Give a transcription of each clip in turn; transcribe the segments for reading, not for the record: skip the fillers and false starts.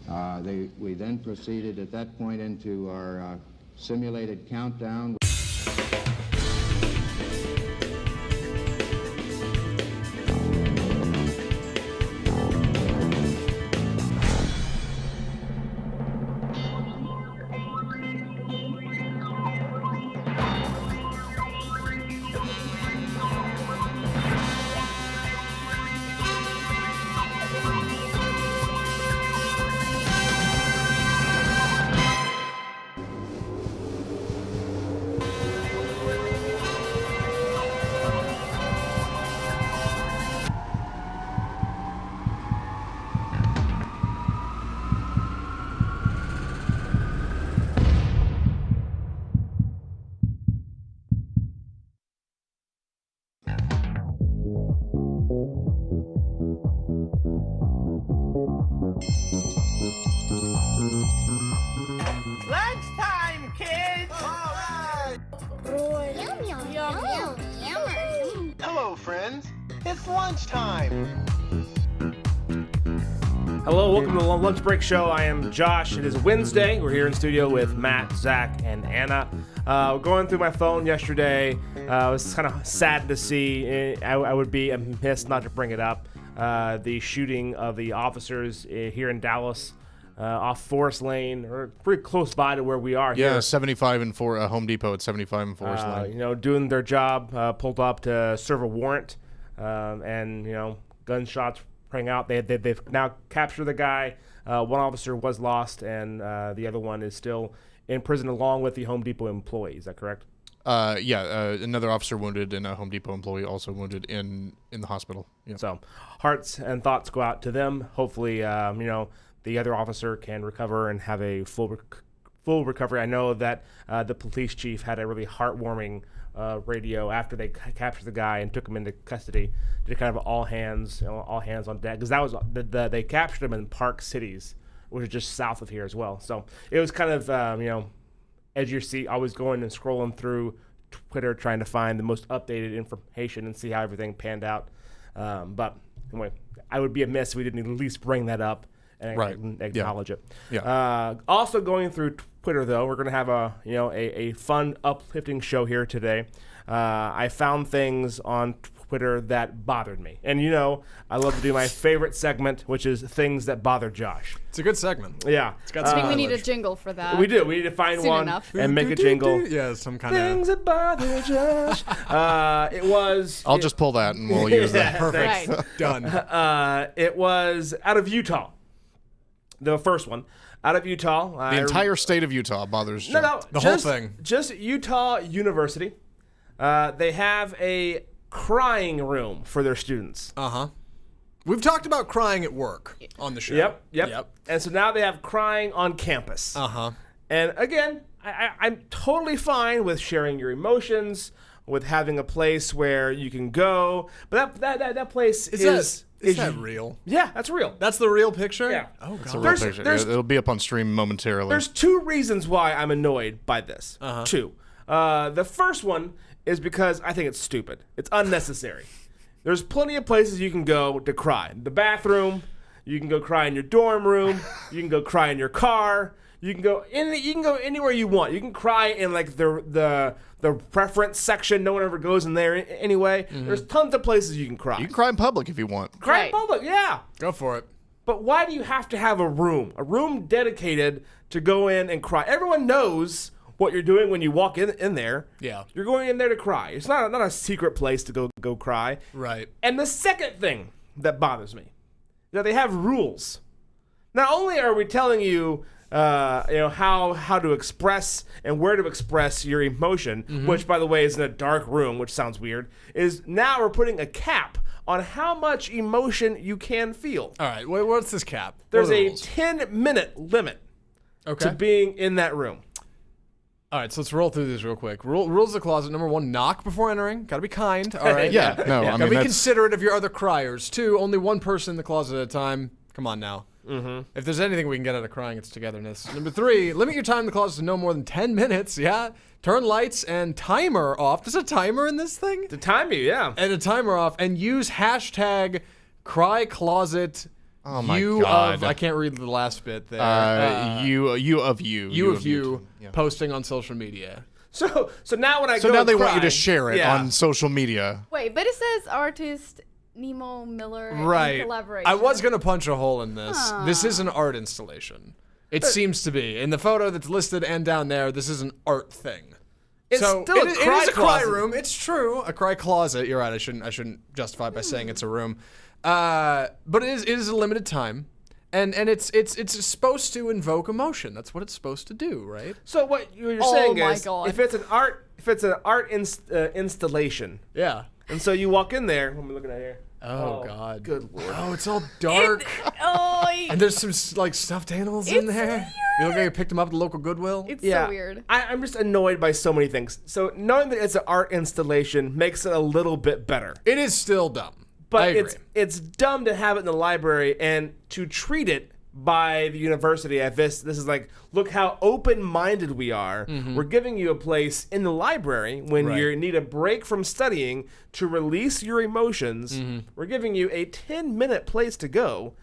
We then proceeded at that point into our simulated countdown. Lunchtime, kids! All right! Yum, yum, yum, yum, yum. Hello, friends. It's lunchtime. Hello, welcome to the Lunch Break Show. I am Josh. It is Wednesday. We're here in studio with Matt, Zach, and Anna. Going through my phone yesterday, I was kind of sad to see. I would be amiss not to bring it up. The shooting of the officers here in Dallas off Forest Lane, or pretty close by to where we are here. Yeah, 75 and Home Depot at 75 and Forest Lane. You know, doing their job, pulled up to serve a warrant, and, you know, gunshots rang out. They've now captured the guy. One officer was lost, and the other one is still in prison along with the Home Depot employee. Is that correct? Another officer wounded and a Home Depot employee also wounded in the hospital. Yeah. So hearts and thoughts go out to them. Hopefully, you know, the other officer can recover and have a full recovery. I know that the police chief had a really heartwarming radio after they captured the guy and took him into custody. Did kind of all hands on deck, because that was they captured him in Park Cities, which is just south of here as well. So it was kind of you know, edge of your seat, always going and scrolling through Twitter trying to find the most updated information and see how everything panned out. But anyway, I would be amiss if we didn't at least bring that up and acknowledge it. Yeah. Also going through Twitter, though, we're going to have a fun, uplifting show here today. I found things on Twitter that bothered me. And, you know, I love to do my favorite segment, which is Things That Bother Josh. It's a good segment. Yeah. It's got I some think we need a mileage. jingle for that. We do. We need to find Soon one enough. and make a jingle. Yeah, some kind Things of... That Bother Josh. I'll just pull that and we'll use that. Perfect. Right. Done. It was out of Utah. The first one. Out of Utah. The entire state of Utah bothers No, John. no. The whole thing. Just Utah University. They have a crying room for their students. Uh-huh. We've talked about crying at work on the show. Yep. And so now they have crying on campus. Uh-huh. And again, I'm totally fine with sharing your emotions, with having a place where you can go. But that place Is that real? Yeah, that's real. That's the real picture? Yeah. Oh, It's a God. real picture. It'll be up on stream momentarily. There's two reasons why I'm annoyed by this. Two. The first one is because I think it's stupid. It's unnecessary. There's plenty of places you can go to cry. The bathroom. You can go cry in your dorm room. You can go cry in your car. You can go anywhere you want. You can cry in like the preference section. No one ever goes in there anyway. Mm-hmm. There's tons of places you can cry. You can cry in public if you want. Cry in Right. public, yeah. Go for it. But why do you have to have a room dedicated to go in and cry? Everyone knows what you're doing when you walk in there. Yeah. You're going in there to cry. It's not a secret place to go cry. Right. And the second thing that bothers me is that they have rules. Not only are we telling you, how to express and where to express your emotion, which, by the way, is in a dark room, which sounds weird, is now we're putting a cap on how much emotion you can feel. All right. What's this cap? There's What are the a rules? 10-minute limit Okay. to being in that room. All right, so let's roll through these real quick. Rules of the closet. Number 1, knock before entering. Got to be kind. All right. Yeah, no, I Gotta mean, be that's... considerate of your other criers. 2, only one person in the closet at a time. Come on now. Mm-hmm. If there's anything we can get out of crying, it's togetherness. Number 3, limit your time in the closet to no more than 10 minutes. Yeah. Turn lights and timer off. There's a timer in this thing? To time you, yeah. And a timer off. And use hashtag cry closet Oh my you God. of I can't read the last bit there. You of you. You of you Yeah. posting on social media. So now when I So go now and they want you cry- to share it Yeah. on social media. Wait, but it says artist Nemo Miller in Right. collaboration. I was gonna punch a hole in this. This is an art installation. It seems to be in the photo that's listed and down there. This is an art thing. It's so still a it cry is a cry closet. room. It's true, a cry closet. You're right. I shouldn't justify by saying it's a room, but it is a limited time, and it's supposed to invoke emotion. That's what it's supposed to do, right? So what you're Oh saying my is, God. if it's an art installation, Yeah. and so you walk in there. What am I looking at here? Oh God. Good lord. Oh, it's all dark. Oh, And there's some like stuffed animals in there. You look like you picked them up at the local Goodwill. it's Yeah, so weird. I'm just annoyed by so many things. So knowing that it's an art installation makes it a little bit better. It is still dumb. But I agree. it's dumb to have it in the library and to treat it by the university as this is like, look how open-minded we are. We're giving you a place in the library when Right. you need a break from studying to release your emotions. We're giving you a 10-minute place to go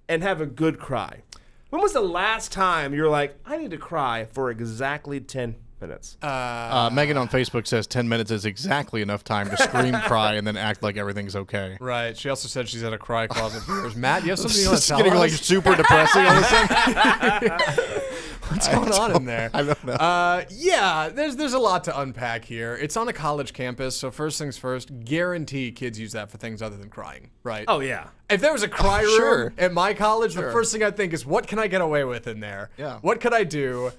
and have a good cry. When was the last time you were like, I need to cry for exactly 10 minutes? Megan on Facebook says 10 minutes is exactly enough time to scream, cry, and then act like everything's okay. Right. She also said she's at a cry closet for years. Matt, you have something you want It's to tell getting like us? super depressing all of a sudden. What's going on in there? I don't know. Yeah, there's a lot to unpack here. It's on a college campus, so first things first, guarantee kids use that for things other than crying, right? Oh, yeah. If there was a cry room Sure. at my college, the first thing I'd think is, what can I get away with in there? Yeah. What could I do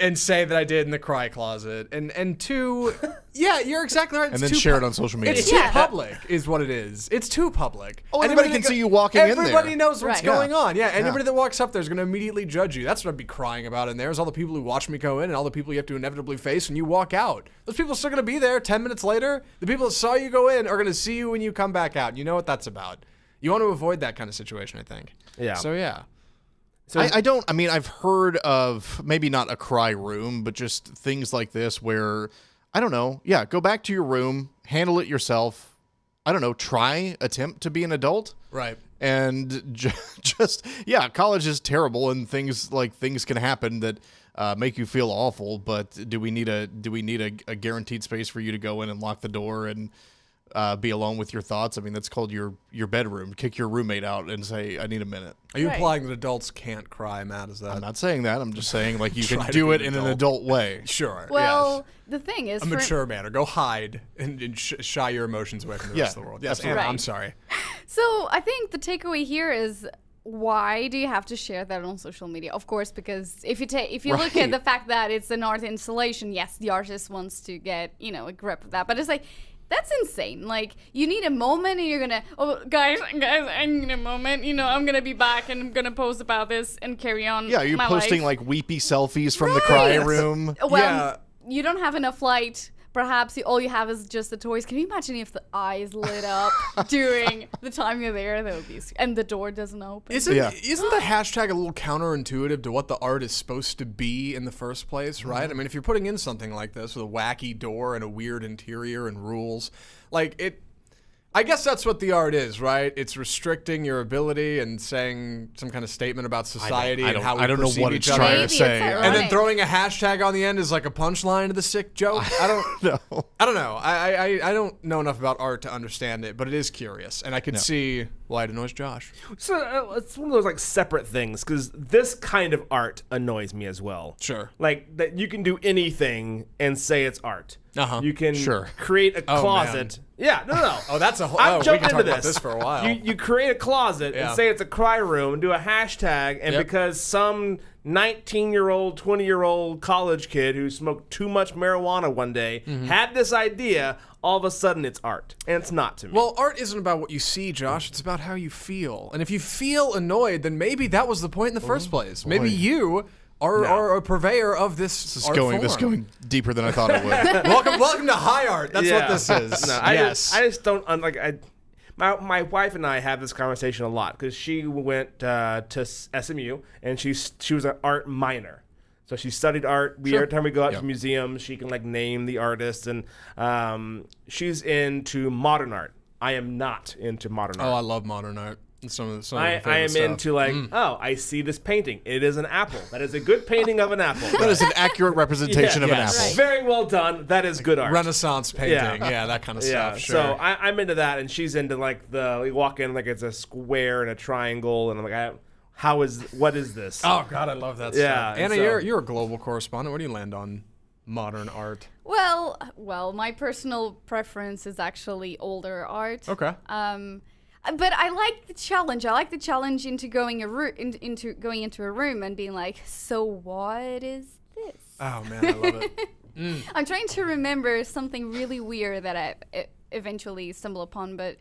and say that I did in the cry closet? And two, yeah, you're exactly right. And it's then too share it on social media. It's too public, is what it is. It's too public. Oh, everybody can see you walking in there. Everybody knows what's Right. going on. Yeah, anybody that walks up there is going to immediately judge you. That's what I'd be crying about in there, is all the people who watch me go in and all the people you have to inevitably face when you walk out. Those people are still going to be there 10 minutes later. The people that saw you go in are going to see you when you come back out. You know what that's about. You want to avoid that kind of situation, I think. Yeah. So, yeah. So I mean, I've heard of maybe not a cry room, but just things like this where, I don't know. Yeah, go back to your room, handle it yourself. I don't know, attempt to be an adult. Right. And just, yeah, college is terrible and things can happen that make you feel awful. But do we need a guaranteed space for you to go in and lock the door and be alone with your thoughts? I mean, that's called your bedroom. Kick your roommate out and say, I need a minute. Are you Right. implying that adults can't cry, Matt? Is that I'm not saying that. I'm just saying, like, you Try can to do be it an in an adult. adult way. Sure. Well, yes. the thing is, A mature manner. Go hide and shy your emotions away from the rest of the world. Yes, absolutely. Anna, I'm Right. sorry. So I think the takeaway here is, why do you have to share that on social media? Of course, because if you look at Right. the fact that it's an art installation, yes, the artist wants to get a grip of that, but it's like, that's insane. Like, you need a moment and you're gonna, oh, guys, I need a moment. I'm gonna be back and I'm gonna post about this and carry on. Yeah, you're my posting life. like weepy selfies from the cry room. Well, Yeah. you don't have enough light. Perhaps all you have is just the toys. Can you imagine if the eyes lit up during the time you're there? That would be, and the door doesn't open. Isn't Yeah. the hashtag a little counterintuitive to what the art is supposed to be in the first place, right? I mean, if you're putting in something like this with a wacky door and a weird interior and rules, like it, I guess that's what the art is, right? It's restricting your ability and saying some kind of statement about society and how we I don't know perceive what each it's other. trying Maybe to it's say. ironic. And then throwing a hashtag on the end is like a punchline to the sick joke. I don't No. I don't know. I don't know enough about art to understand it, but it is curious, and I could see why it annoys Josh. So it's one of those like separate things, because this kind of art annoys me as well. Sure. Like that you can do anything and say it's art. Uh-huh. You can Sure. create a Oh, closet. Yeah, no. Oh, that's a whole. I'm we jumping can talk into about this for a while. You create a closet Yeah. and say it's a cry room, and do a hashtag, and Yep. because some 19-year-old, 20-year-old college kid who smoked too much marijuana one day had this idea, all of a sudden it's art. And it's not to me. Well, art isn't about what you see, Josh. It's about how you feel. And if you feel annoyed, then maybe that was the point in the first place. Maybe you are a purveyor of this This art is form. going deeper than I thought it would. welcome to high art. That's what Yeah. this is. No, I yes. just don't my wife and I have this conversation a lot, because she went to SMU and she was an art minor. So she studied art. Every time we go out to museums, she can like name the artists, and she's into modern art. I am not into modern Oh, I art. love modern art. Some of the I am favorite stuff. into like, oh, I see this painting. It is an apple. That is a good painting of an apple. That is an accurate representation of an Yes. apple. Right. Very well done. That is good art. Renaissance painting. Yeah, that kind of Yeah, stuff. Sure. so I'm into that, and she's into like we walk in like it's a square and a triangle, and I'm like, what is this? oh God, I love that Yeah, stuff. and Anna, so- you're a global correspondent. Where do you land on modern art? Well, my personal preference is actually older art. Okay. But I like the challenge. I like the challenge into going into going into a room and being like, so what is this? Oh man, I love it. I'm trying to remember something really weird that I eventually stumble upon, but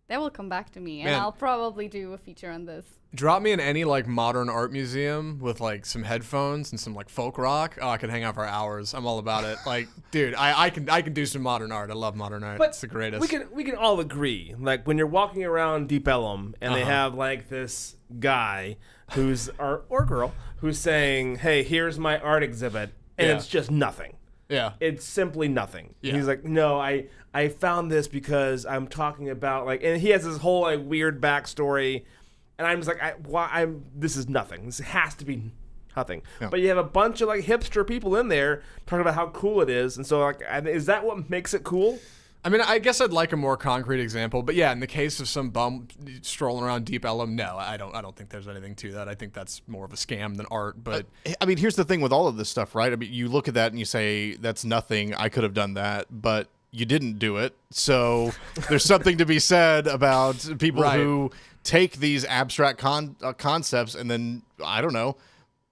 that will come back to me, and Man. I'll probably do a feature on this. Drop me in any like modern art museum with like some headphones and some like folk rock. Oh, I could hang out for hours. I'm all about it. Like, dude, I can do some modern art. I love modern art. But it's the greatest. We can all agree, like when you're walking around Deep Ellum and they Uh-huh. have like this guy who's or girl who's saying, "Hey, here's my art exhibit," and Yeah. it's just nothing. Yeah. It's simply nothing. Yeah. He's like, "No, I found this because I'm talking about like," and he has this whole like weird backstory, and I'm just like, this is nothing. This has to be nothing. Yeah. But you have a bunch of like hipster people in there talking about how cool it is, and so like, is that what makes it cool? I mean, I guess I'd like a more concrete example, but yeah, in the case of some bum strolling around Deep Ellum, no, I don't think there's anything to that. I think that's more of a scam than art. But I mean, here's the thing with all of this stuff, right? I mean, you look at that and you say, that's nothing. I could have done that, but you didn't do it. So there's something to be said about people Right. who take these abstract concepts and then, I don't know,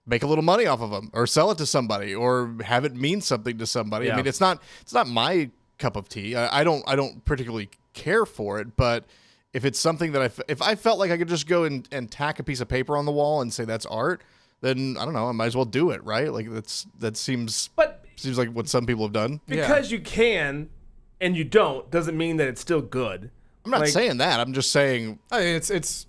make a little money off of them or sell it to somebody or have it mean something to somebody. Yeah. I mean, it's not my cup of tea. I don't particularly care for it, but if it's something that if I felt like I could just go and tack a piece of paper on the wall and say that's art, then I don't know, I might as well do it, right? Like that seems like what some people have done. Because you can and you don't doesn't mean that it's still good. I'm not Like- saying that. I'm just saying I mean, it's.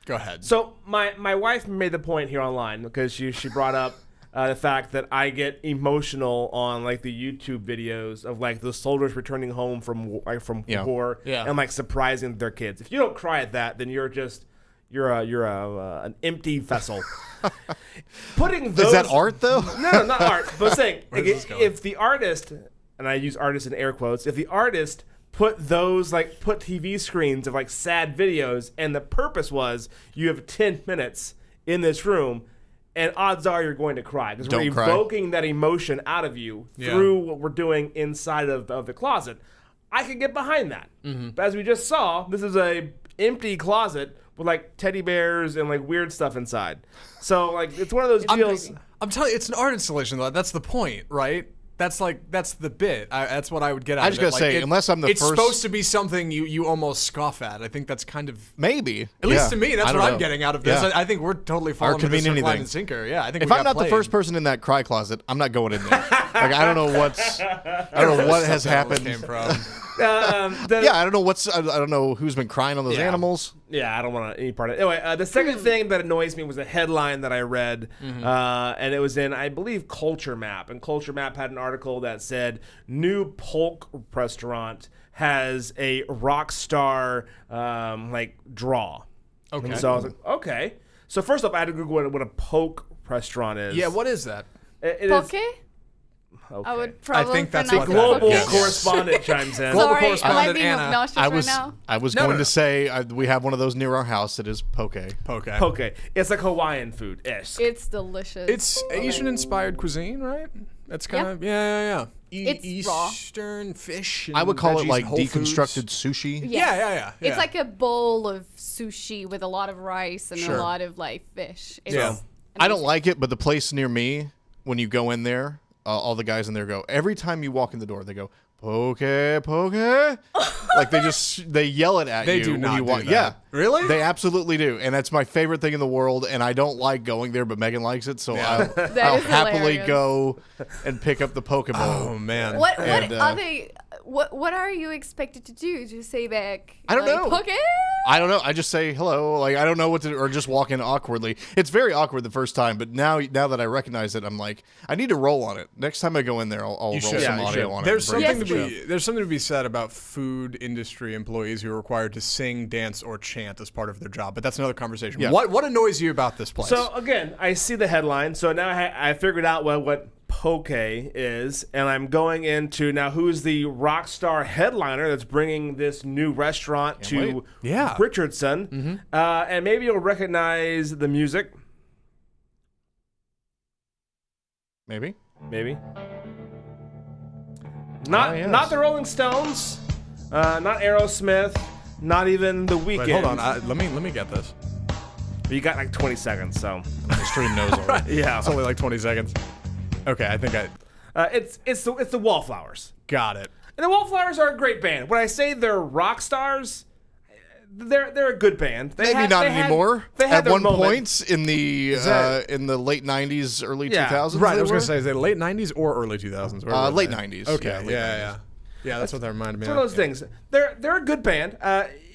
Go ahead. So my wife made the point here online because she brought up the fact that I get emotional on like the YouTube videos of like the soldiers returning home from Yeah. war Yeah. and like surprising their kids. If you don't cry at that, then you're an empty vessel. Putting those is that art though? No, not art. But saying Where's this going? if the artist, and I use artist in air quotes, if the artist put TV screens of like sad videos, and the purpose was you have 10 minutes in this room, and odds are you're going to cry because we're Don't cry. evoking that emotion out of you through what we're doing inside of the closet. I could get behind that. But as we just saw, this is a empty closet with like teddy bears and like weird stuff inside. So like it's one of those deals. I'm telling you, it's an art installation though. That's the point, right? That's the bit. That's what I would get out I of just it. gotta say, unless I'm the it's first- supposed to be something you almost scoff at. I think that's kind of. Maybe. At least Yeah. to me, that's I what don't I'm know. getting out of this. Yeah. I think we're totally falling could into this mean hook, line, anything. and sinker. Yeah, I think If we I'm got not the played. first person in that cry closet, I'm not going in there. Like I don't know what has happened. Came from. Yeah, I don't know I don't know who's been crying on those Yeah. animals. Yeah, I don't want any part of it. Anyway, the second thing that annoys me was a headline that I read, and it was in, I believe, Culture Map. And Culture Map had an article that said, new Polk restaurant has a rock star, draw. Okay. And so I was like, okay. So first off, I had to Google what a Polk restaurant is. Yeah, what is that? It is. Poke? Okay. I would probably think that's pronounce what it that Global is. poke. Yes. correspondent chimes in. Global Sorry, am I correspondent being Anna. obnoxious I right was now? I was No, going no. to say we have one of those near our house that is poke. Poke. Okay. It's like Hawaiian food ish. It's delicious. It's Asian-inspired cuisine, right? That's kind of yeah. It's raw. Eastern fish. And I would call it veggies, like whole foods. deconstructed sushi. Yes. Yeah. It's like a bowl of sushi with a lot of rice and Sure. a lot of like fish. It's Yeah. I don't like it, but the place near me, when you go in there, all the guys in there go, every time you walk in the door, they go, poke. Like they yell it at They you do when not you do walk. that. Yeah. Really? They absolutely do. And that's my favorite thing in the world. And I don't like going there, but Megan likes it. So I'll is happily hilarious. go and pick up the Pokeball. Oh man. What And, are they? what are you expected to do? To say back? I don't know. Okay. I don't know. I just say hello. Like, I don't know what to, or just walk in awkwardly. It's very awkward the first time, but now that I recognize it, I'm like, I need to roll on it. Next time I go in there, I'll roll should. some Yeah, you audio should. on There's it. and bring something it to the show. there's something to be said about food industry employees who are required to sing, dance, or chant as part of their job. But that's another conversation. Yeah. What annoys you about this place? So again, I see the headline. So now I figured out what poke is, and I'm going into now who's the rock star headliner that's bringing this new restaurant to wait. Yeah. Richardson. And maybe you'll recognize the music. Maybe. Not yes. not the Rolling Stones, not Aerosmith, not even the Weeknd. Wait, hold on. Let me get this. You got like 20 seconds, so The stream knows already. yeah. It's only like 20 seconds. Okay, I think I It's the Wallflowers. got it. And the Wallflowers are a great band. When I say they're rock stars, they're a good band. Maybe not anymore. They had At their one moment. point in the late 90s, early Yeah. 2000s. Right, they I was were? gonna say, is it late 90s or early 2000s? Where were Late they? 90s. Okay, Yeah, late yeah. Yeah, that's what that reminded me It's of. one of those things. They're a good band.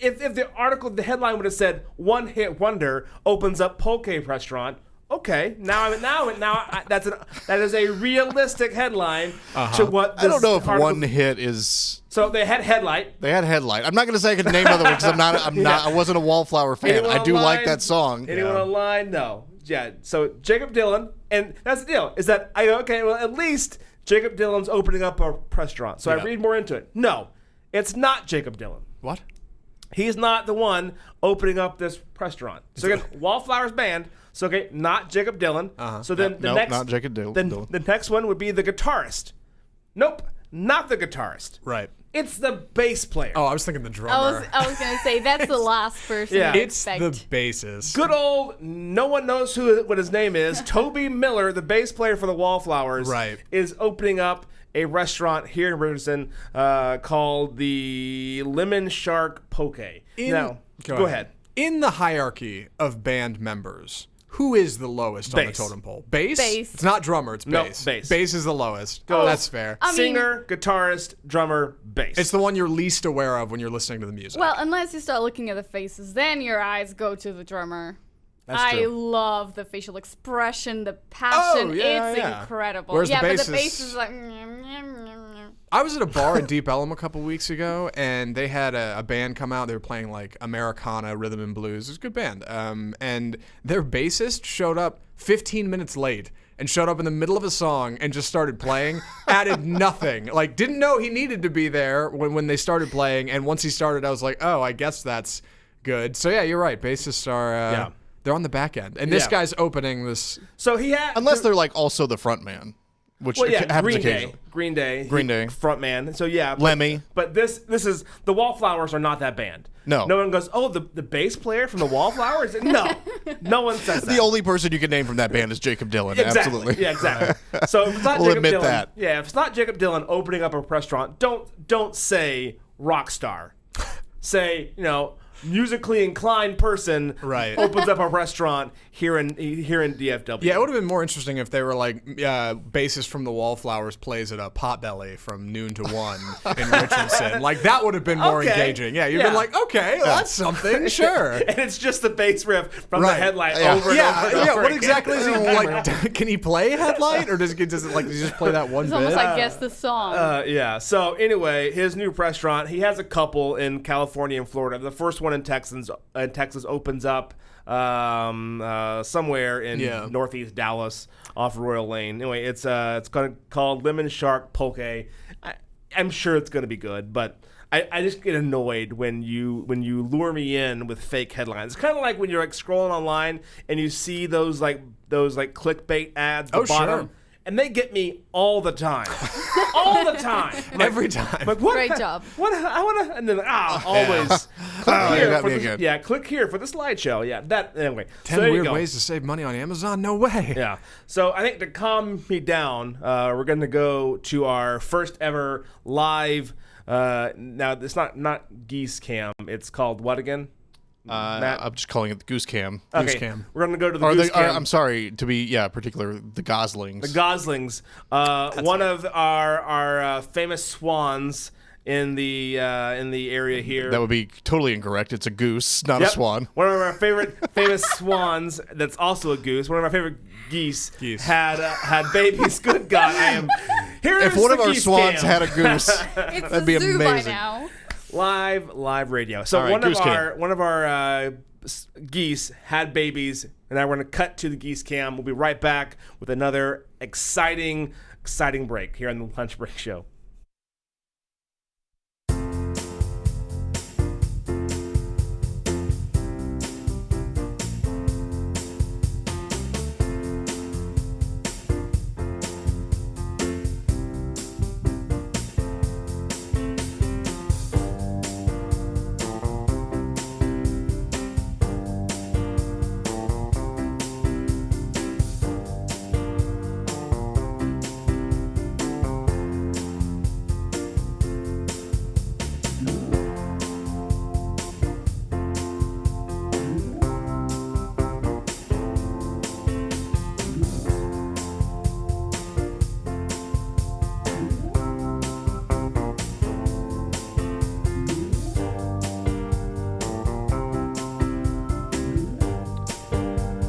If the headline would have said one hit wonder opens up poke restaurant. Okay, that is a realistic headline to what this I don't know if article- one hit is. So they had Headlight. They had Headlight. I'm not going to say I could name other ones because I wasn't a Wallflower fan. Anyone I do online? like that song. Anyone online? No. Yeah. So Jacob Dylan, and that's the deal. Is that I go, okay? Well, at least Jacob Dylan's opening up a restaurant. So I Yeah. read more into it. No, it's not Jacob Dylan. What? He's not the one opening up this restaurant. So again, Wallflowers band. So okay, not Jacob Dylan. So then the Nope, next, not Jacob Dylan. Then the next one would be the guitarist. Nope, not the guitarist. Right. It's the bass player. Oh, I was thinking the drummer. I was gonna say that's the last person. Yeah. you It's expect. the bassist. Good old, no one knows what his name is. Toby Miller, the bass player for the Wallflowers, Right. is opening up a restaurant here in Richardson called the Lemon Shark Poke. Now, go ahead. In the hierarchy of band members, who is the lowest on the Bass. totem pole? Bass? Bass. It's not drummer, it's No, bass. bass. Bass is the lowest. Go. That's fair. I mean- Singer, guitarist, drummer, bass. It's the one you're least aware of when you're listening to the music. Well, unless you start looking at the faces, then your eyes go to the drummer. That's I true. love the facial expression, the passion. Oh, yeah, it's yeah. incredible. Whereas the yeah, but bass the bass is- is like. I was at a bar in Deep Ellum a couple weeks ago, and they had a band come out. They were playing like Americana, rhythm and blues. It was a good band. And their bassist showed up 15 minutes late and showed up in the middle of a song and just started playing, added nothing. Like, didn't know he needed to be there when they started playing. And once he started, I was like, oh, I guess that's good. So yeah, you're right. Bassists are, they're on the back end. And this Yeah. guy's opening this. So he had Unless they're like also the front man, which well, yeah, happens Green Day, occasionally. Green Day, Day. front man. So yeah, Lemmy. But this is the Wallflowers are not that band. No. No one goes, oh, the bass player from the Wallflowers. No one says that. The only person you can name from that band is Jacob Dylan. Exactly. Absolutely. Yeah, exactly. So if it's not We'll Jacob admit Dylan, that. yeah, if it's not Jacob Dylan opening up a restaurant, don't say rock star. Say, musically inclined person Right. opens up a restaurant here in DFW. Yeah, it would have been more interesting if they were like bassist from the Wallflowers plays at a Potbelly from noon to 1 in Richardson. Like that would have been more Okay. engaging. Yeah, you'd Yeah. been like, okay, well, that's something, sure. And it's just the bass riff from Right. the headlight Yeah. over and over Yeah, and over what again. exactly is he like? Can he play Headlight, or does he just play that one It's bit? almost like guess the song. Yeah. So anyway, his new restaurant. He has a couple in California and Florida. The first one in Texas opens up somewhere in northeast Dallas off Royal Lane. Anyway, it's called Lemon Shark Poke. I'm sure it's gonna be good, but I just get annoyed when you lure me in with fake headlines. It's kind of like when you're like scrolling online and you see those clickbait ads at the bottom. Sure. And they get me all the time. All the time. I'm like- Every time. I'm like, what? Great job. What? I want to. And then, always. Click you here got for me the, again. yeah, click here for the slideshow. Yeah, that. Anyway. 10 so there you weird go. ways to save money on Amazon? No way. Yeah. So I think to calm me down, we're going to go to our first ever live. Now, it's not Geese Cam. It's called what again? Matt? I'm just calling it the Goose Cam. Okay. Cam. We're going to go to the Or Goose Cam. I'm sorry to be particular. The Goslings. The Goslings, one of our famous swans, in the area here. That would be totally incorrect. It's a goose, not a Yep. swan. One of our famous swans. That's also a goose. One of our favorite geese. Had babies. Good God, I am. Here's If one the of our geese swans cam. had a goose, It's that'd a be zoo amazing. by now. Live radio. So All right, goose cam. one of our geese had babies, and now we're gonna cut to the geese cam. We'll be right back with another exciting break here on the Lunch Break Show.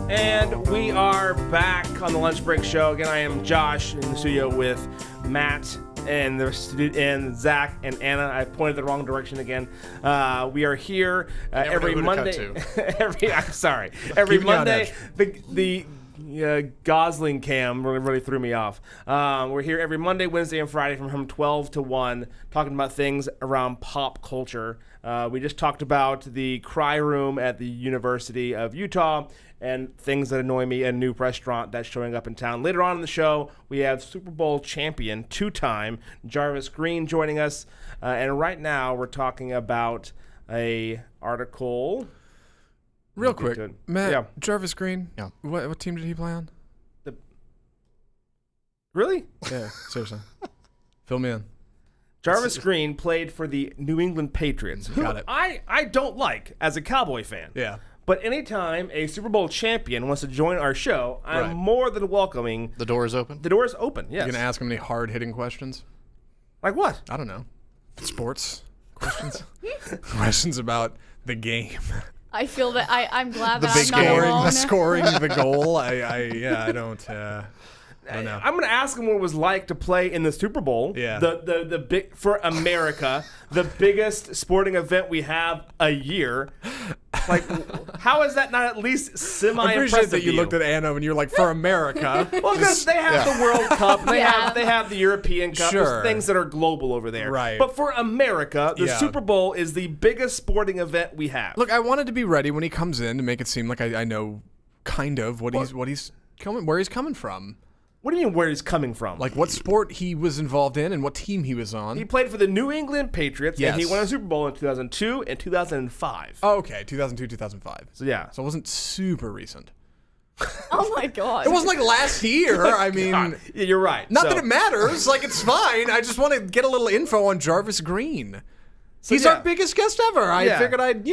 And we are back on the Lunch Break Show. Again, I am Josh in the studio with Matt and Zach and Anna. I pointed the wrong direction again. We are here every know who to Monday. cut Every Keeping you on Monday. edge. The Gosling cam really threw me off. We're here every Monday, Wednesday, and Friday from 12 to 1, talking about things around pop culture. We just talked about the Cry Room at the University of Utah and things that annoy me, a new restaurant that's showing up in town. Later on in the show, we have Super Bowl champion, two-time Jarvis Green joining us. And right now, we're talking about a article. Real We'll get quick, to it. Matt, Yeah. Jarvis Green. Yeah. What team did he play on? Really? Yeah, seriously. Fill me in. Jarvis Green played for the New England Patriots, who Got it. I don't like as a Cowboy fan. Yeah. But anytime a Super Bowl champion wants to join our show, I'm Right. more than welcoming. The door is open. The door is open, yes. You gonna ask him any hard-hitting questions? Like what? I don't know. Sports questions. Questions about the game. I feel that I'm glad The that big I'm not game. alone. Scoring the goal. I don't know. I'm going to ask him what it was like to play in the Super Bowl. Yeah. The big for America, the biggest sporting event we have a year. Like, how is that not at least I semi-impressive? appreciate that to you looked at Anna and you're like, for America. Well, because they have the World Cup, they Yeah. have the European Cup, Sure. there's things that are global over there. Right. But for America, the Yeah. Super Bowl is the biggest sporting event we have. Look, I wanted to be ready when he comes in to make it seem like I know kind of where he's coming from. What do you mean where he's coming from? Like what sport he was involved in and what team he was on. he played for the New England Patriots, and he Yes. won a Super Bowl in 2002 and 2005. Oh, okay, 2002, 2005. So yeah. So it wasn't super recent. Oh my god. It wasn't like last year. I mean, Yeah, you're right. not So- that it matters. Like, it's fine. I just want to get a little info on Jarvis Green. He's yeah. our biggest guest ever. I Yeah. figured I'd,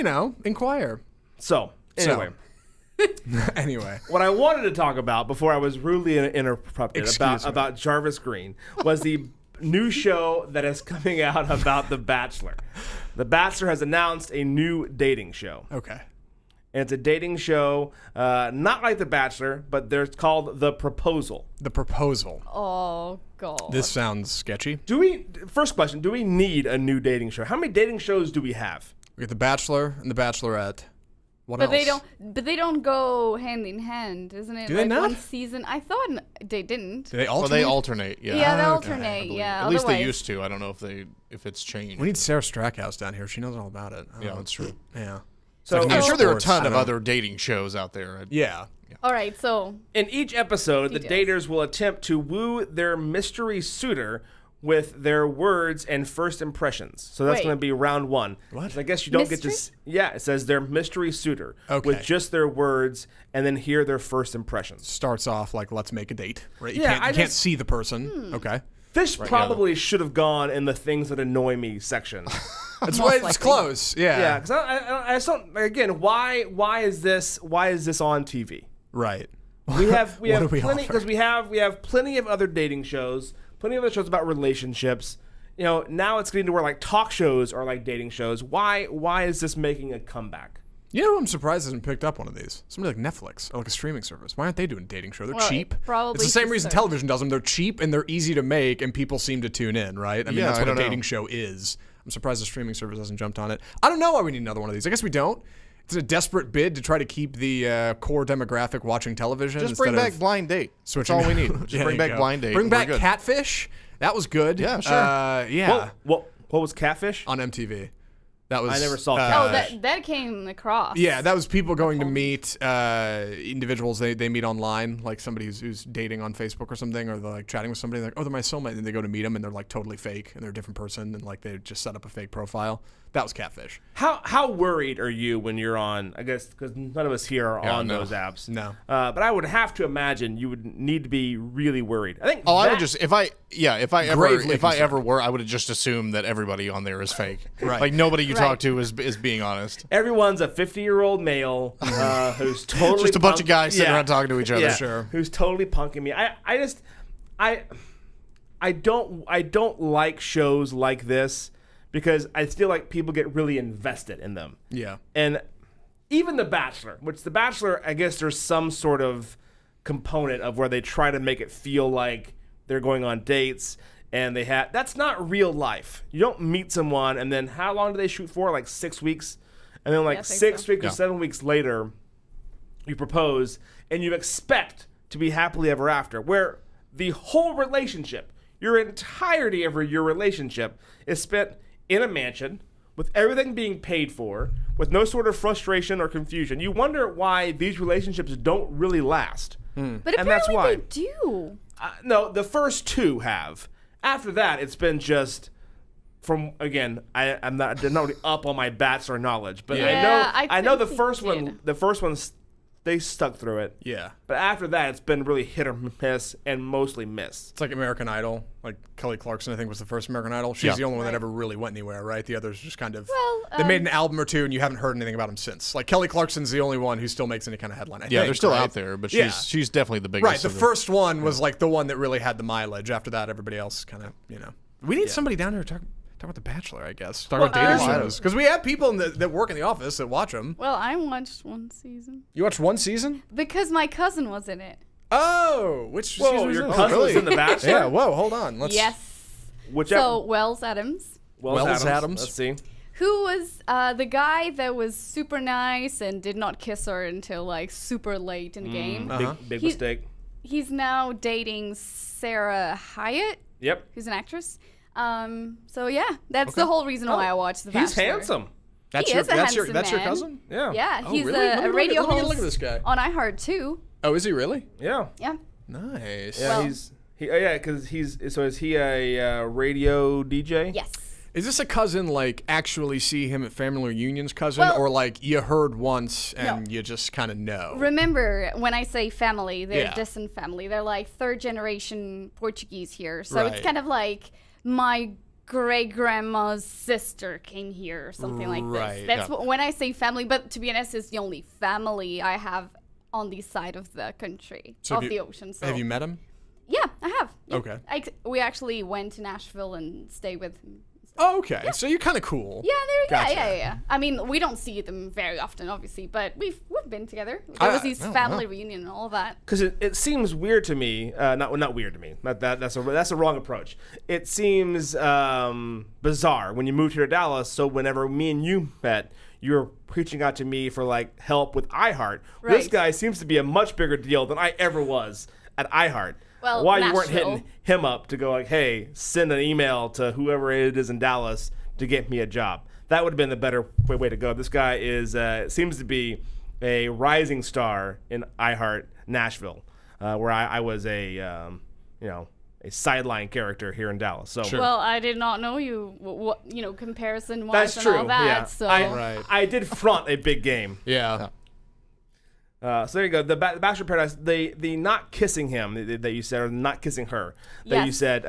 inquire. So, anyway. Anyway. What I wanted to talk about before I was rudely interrupted Excuse me. about Jarvis Green was the new show that is coming out about The Bachelor. The Bachelor has announced a new dating show. Okay. And it's a dating show, not like The Bachelor, but it's called The Proposal. The Proposal. Oh god. This sounds sketchy. First question, do we need a new dating show? How many dating shows do we have? We get The Bachelor and The Bachelorette. What But else? they don't go hand in hand, isn't it? Do they like not? one season. I thought they didn't. Do they Well, alternate? they alternate. Yeah. Yeah, they I alternate. believe. Yeah. At least they otherwise- used to. I don't know if it's changed. We need Sarah Strackhouse down here. She knows all about it. I don't Yeah, know. that's true. Yeah. So It's like I'm new sure there are a sports. ton I of don't know. other dating shows out there. Yeah. All right, so in each episode, the Details. daters will attempt to woo their mystery suitor with their words and first impressions. So that's Wait. going to be round one. What? So I guess you don't get Mystery? to. Yeah, it says their mystery suitor Okay. with just their words, and then hear their first impressions. Starts off like, let's make a date. Right? You Yeah, can't, I you can't just- see the person. Hmm. Okay. This probably should have gone in the things that annoy me section. That's Most why it's likely. close. Yeah. Yeah, because I just don't. Again, why is this on TV? Right. We have What do we plenty offer? because we have plenty of other dating shows, plenty of other shows about relationships. now it's getting to where like talk shows are like dating shows. Why is this making a comeback? You know, I'm surprised hasn't picked up one of these. Somebody like Netflix or like a streaming service. Why aren't they doing a dating show? They're Well, cheap. probably It's the same just reason so. television does them. They're cheap and they're easy to make, and people seem to tune in, right? I mean, Yeah, that's I what a don't know. dating show is. I'm surprised the streaming service hasn't jumped on it. I don't know why we need another one of these. I guess we don't. It's a desperate bid to try to keep the core demographic watching television. Just bring instead back of Blind Date. That's switching. all we need. Just Yeah, bring there back you go. Blind Date. Bring and we're back good. Catfish. That was good. Yeah, sure. Yeah. What was Catfish? On MTV. That was. I never saw Oh, Catfish. that came across. Yeah, that was people going to meet individuals they meet online, like somebody who's dating on Facebook or something, or they're like chatting with somebody, like, oh, they're my soulmate, and they go to meet them, and they're like totally fake, and they're a different person, and like they just set up a fake profile. That was Catfish. How worried are you when you're on? I guess because none of us here are on no. those apps. No. But I would have to imagine you would need to be really worried. I think. Oh, I that- would just if I Gravely ever were, I would have just assumed that everybody on there is fake. Right. Like nobody you Right. talk to is being honest. Everyone's a 50-year-old male who's totally Just a bunch of punk- guys sitting Yeah. around talking to each other. Yeah, Sure. who's totally punking me. I don't like shows like this because I feel like people get really invested in them. Yeah. And even The Bachelor, which The Bachelor, I guess there's some sort of component of where they try to make it feel like they're going on dates and that's not real life. You don't meet someone and then how long do they shoot for? Like 6 weeks? And then I like think 6 so. weeks or Yeah. 7 weeks later, you propose and you expect to be happily ever after, where the whole relationship, your entirety of your relationship is spent in a mansion with everything being paid for, with no sort of frustration or confusion. You wonder why these relationships don't really last. But And apparently that's why. they do. No, the first two have. After that, it's been just from again. I'm not really up on my Bachelor knowledge, but Yeah, I I know the think first they one. did. The first one's they stuck through it. Yeah. But after that, it's been really hit or miss, and mostly miss. It's like American Idol. Like Kelly Clarkson, I think, was the first American Idol. She's Yeah. the only one that Right. ever really went anywhere, right? The others just kind of. Well, they made an album or two, and you haven't heard anything about them since. Like Kelly Clarkson's the only one who still makes any kind of headline. I Yeah, think, they're still right? out there, but Yeah. she's definitely the biggest. Right. The of them. first one was like the one that really had the mileage. After that, everybody else kind of, We need somebody down here to talk about The Bachelor, I guess. Talk about dating I shows. Because we have people that work in the office that watch them. Well, I watched one season You watched one season? because my cousin was in it. Oh, which Whoa, season was your this? cousin was really? in The Bachelor. Yeah, whoa, hold on. Let's. Yes. Whichever. So Wells Adams, Wells Adams. Let's see. who was the guy that was super nice and did not kiss her until like super late in the game. Big He- mistake. He's now dating Sarah Hyatt, Yep. who's an actress. So yeah, that's the whole reason why I watched The Bachelor. He's handsome. That's He your, is a that's your, handsome that's your man. cousin? Yeah. Yeah, Oh, he's really? Let me a look radio at- let me host look at this guy. on iHeart too. Oh, is he really? Yeah. Yeah. Nice. Yeah. Well- Because is he a radio DJ? Yes. Is this a cousin, like, actually see him at family reunions cousin, Well- or like you heard once and No. you just kind of know? Remember, when I say family, they're Yeah. distant family. They're like third generation Portuguese here. So it's Right. kind of like my great grandma's sister came here or something like Right, this. That's yeah. when I say family, but to be honest, it's the only family I have on this side of the country, So of have the you- ocean. So Have you met him? yeah, I have. Yeah. Okay. We actually went to Nashville and stayed with Oh, okay. So you're kind of cool. Yeah, Gotcha. yeah. I mean, we don't see them very often, obviously, but we've been together. There was his family reunion and all that. Because it seems weird to me. Not weird to me. That's a wrong approach. It seems bizarre when you moved here to Dallas. So whenever me and you met, you were reaching out to me for like help with iHeart. This Right. guy seems to be a much bigger deal than I ever was at iHeart. Well, why you weren't Nashville. hitting him up to go like, hey, send an email to whoever it is in Dallas to get me a job. That would have been the better way to go. This guy seems to be a rising star in iHeart Nashville, where I was a sideline character here in Dallas. So Well, I did not know you, comparison-wise that's and true. all that. Yeah, So I did front a big game. Yeah. So there you go. The Bachelor Paradise. The not kissing him that you said, or not kissing her that you Yes. said.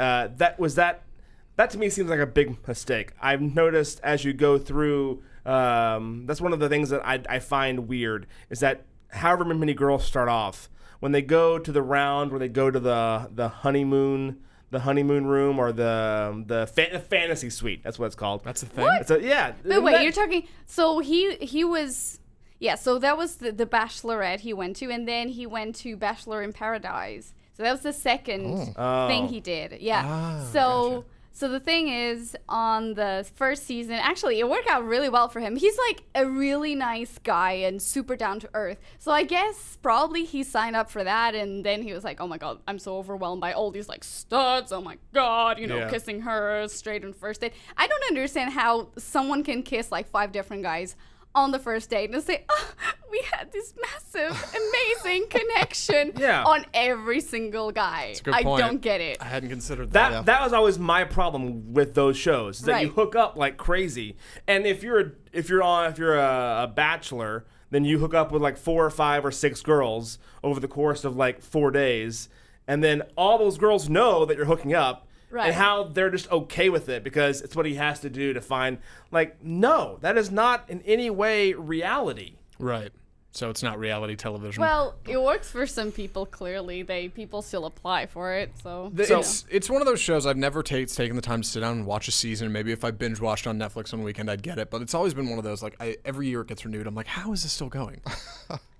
That to me seems like a big mistake. I've noticed as you go through. That's one of the things that I find weird is that however many girls start off, when they go to the round where they go to the honeymoon, the honeymoon room or the fantasy suite. That's what it's called. That's the thing. What? Yeah. But wait, you're talking. So he was. Yeah. So that was the Bachelorette he went to, and then he went to Bachelor in Paradise. So that was the second thing he did. Yeah. So. So the thing is, on the first season, actually, it worked out really well for him. He's like a really nice guy and super down to earth. So I guess probably he signed up for that, and then he was like, oh my god, I'm so overwhelmed by all these like studs. Oh my god, kissing her straight on first date. I don't understand how someone can kiss like 5 different guys on the first date and say, oh, we had this massive, amazing connection on every single guy. That's a good point. I don't get it. I hadn't considered that. That was always my problem with those shows, that you Right. hook up like crazy. And if you're a bachelor, then you hook up with like 4 or 5 or 6 girls over the course of like 4 days, and then all those girls know that you're hooking up. Right. And how they're just okay with it because it's what he has to do to find, like, no, that is not in any way reality. Right. So it's not reality television. Well, it works for some people. Clearly, people still apply for it. So It's one of those shows I've never taken the time to sit down and watch a season. Maybe if I binge watched on Netflix on the weekend, I'd get it. But it's always been one of those, like, every year it gets renewed. I'm like, how is this still going?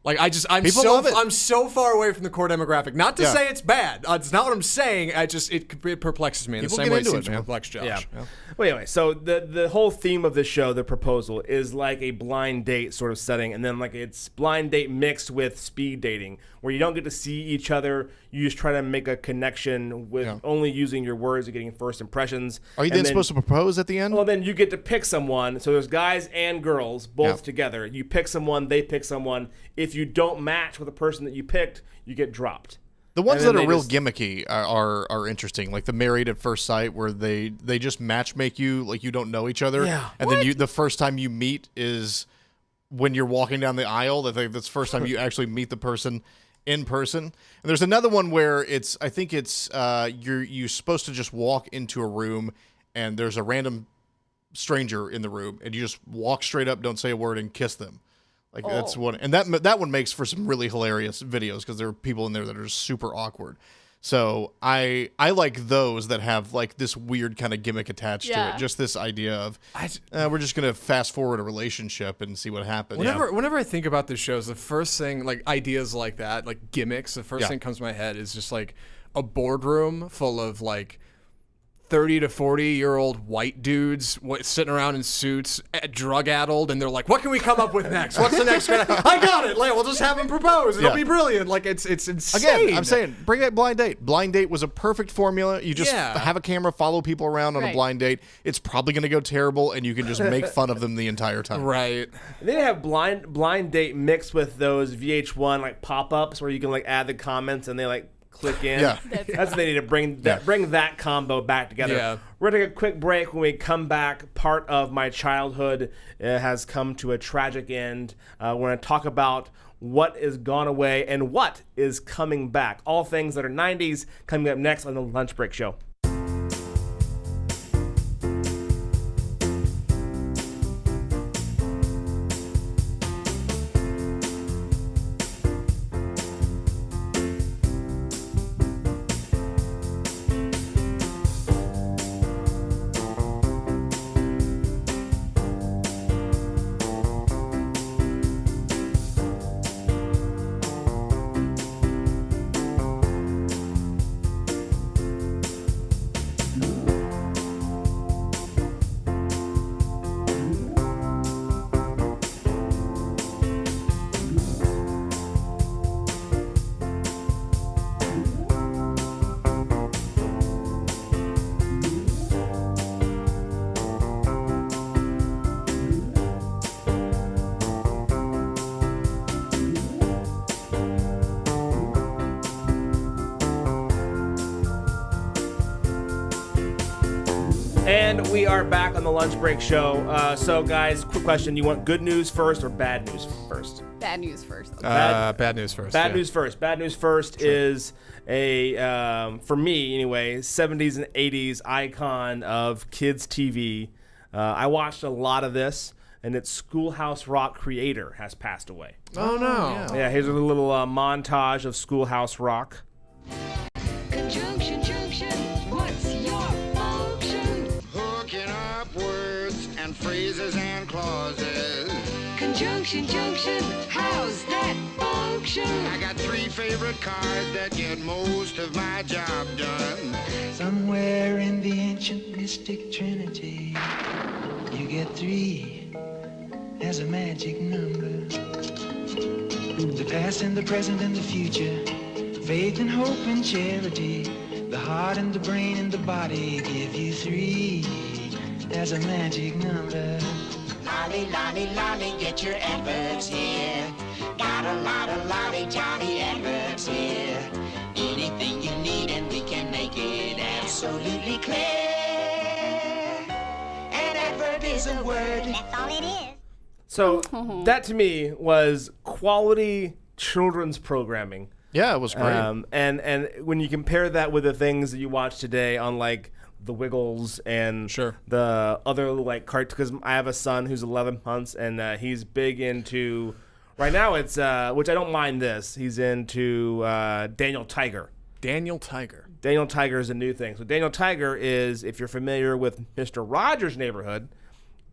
Like, People love it. I'm so far away from the core demographic. Not to say it's bad. It's not what I'm saying. It perplexes me in People the same get way it into seems it, to man. perplex Josh. Yeah. Well, anyway, so the whole theme of the show, the proposal, is like a blind date sort of setting, and then like it's blind date mixed with speed dating, where you don't get to see each other. You just try to make a connection with only using your words and getting first impressions. Are you then supposed to propose at the end? Well, then you get to pick someone. So there's guys and girls both together. You pick someone, they pick someone. If you don't match with the person that you picked, you get dropped. The ones And then that are they real just- gimmicky are interesting, like the Married at First Sight, where they just match make you like you don't know each other, and then the first time you meet is when you're walking down the aisle. That's the first time you actually meet the person in person. And there's another one where I think it's you're supposed to just walk into a room and there's a random stranger in the room and you just walk straight up, don't say a word, and kiss them. Like that's one, and that one makes for some really hilarious videos because there are people in there that are super awkward. So I like those that have like this weird kind of gimmick attached to it. Just this idea of we're just gonna fast forward a relationship and see what happens. Whenever I think about the shows, the first thing, like ideas like that, like gimmicks, the first thing that comes to my head is just like a boardroom full of like 30 to 40-year-old white dudes sitting around in suits, drug-addled, and they're like, what can we come up with next? What's the next? I got it. Like, we'll just have him propose. It'll be brilliant. Like, it's insane. Again, I'm saying, bring it blind date. Blind date was a perfect formula. You just have a camera, follow people around on a blind date. It's probably going to go terrible, and you can just make fun of them the entire time. Right. And then you have blind date mixed with those VH1 like pop-ups where you can like add the comments and they like click in. That's what they need to bring that combo back together. Yeah. We're gonna take a quick break. When we come back, part of my childhood has come to a tragic end. We're gonna talk about what is gone away and what is coming back. All things that are 90s coming up next on the Lunch Break Show. And we are back on the Lunch Break Show. So, guys, quick question. You want good news first or bad news first? Bad news first. Bad news first. Bad news first. Bad news first is a, for me anyway, 70s and 80s icon of kids TV. I watched a lot of this, and its Schoolhouse Rock creator has passed away. Oh, no. Yeah, here's a little montage of Schoolhouse Rock. Conjunction, junction, what junction, junction. How's that function? I got 3 favorite cars that get most of my job done. Somewhere in the ancient mystic trinity, you get 3 as a magic number. The past and the present and the future, faith and hope and charity, the heart and the brain and the body give you 3 as a magic number. Lolly, lolly, lolly, get your efforts here. Got a lot of lolly jolly efforts here. Anything you need and we can make it absolutely clear. An adverb is a word. That's all it is. So that to me was quality children's programming. Yeah, it was great. And when you compare that with the things that you watch today on like the Wiggles and the other like cartoons, because I have a son who's 11 months and he's big into right now. It's which I don't mind this. He's into Daniel Tiger. Daniel Tiger. Daniel Tiger is a new thing. So Daniel Tiger is, if you're familiar with Mr. Rogers' Neighborhood,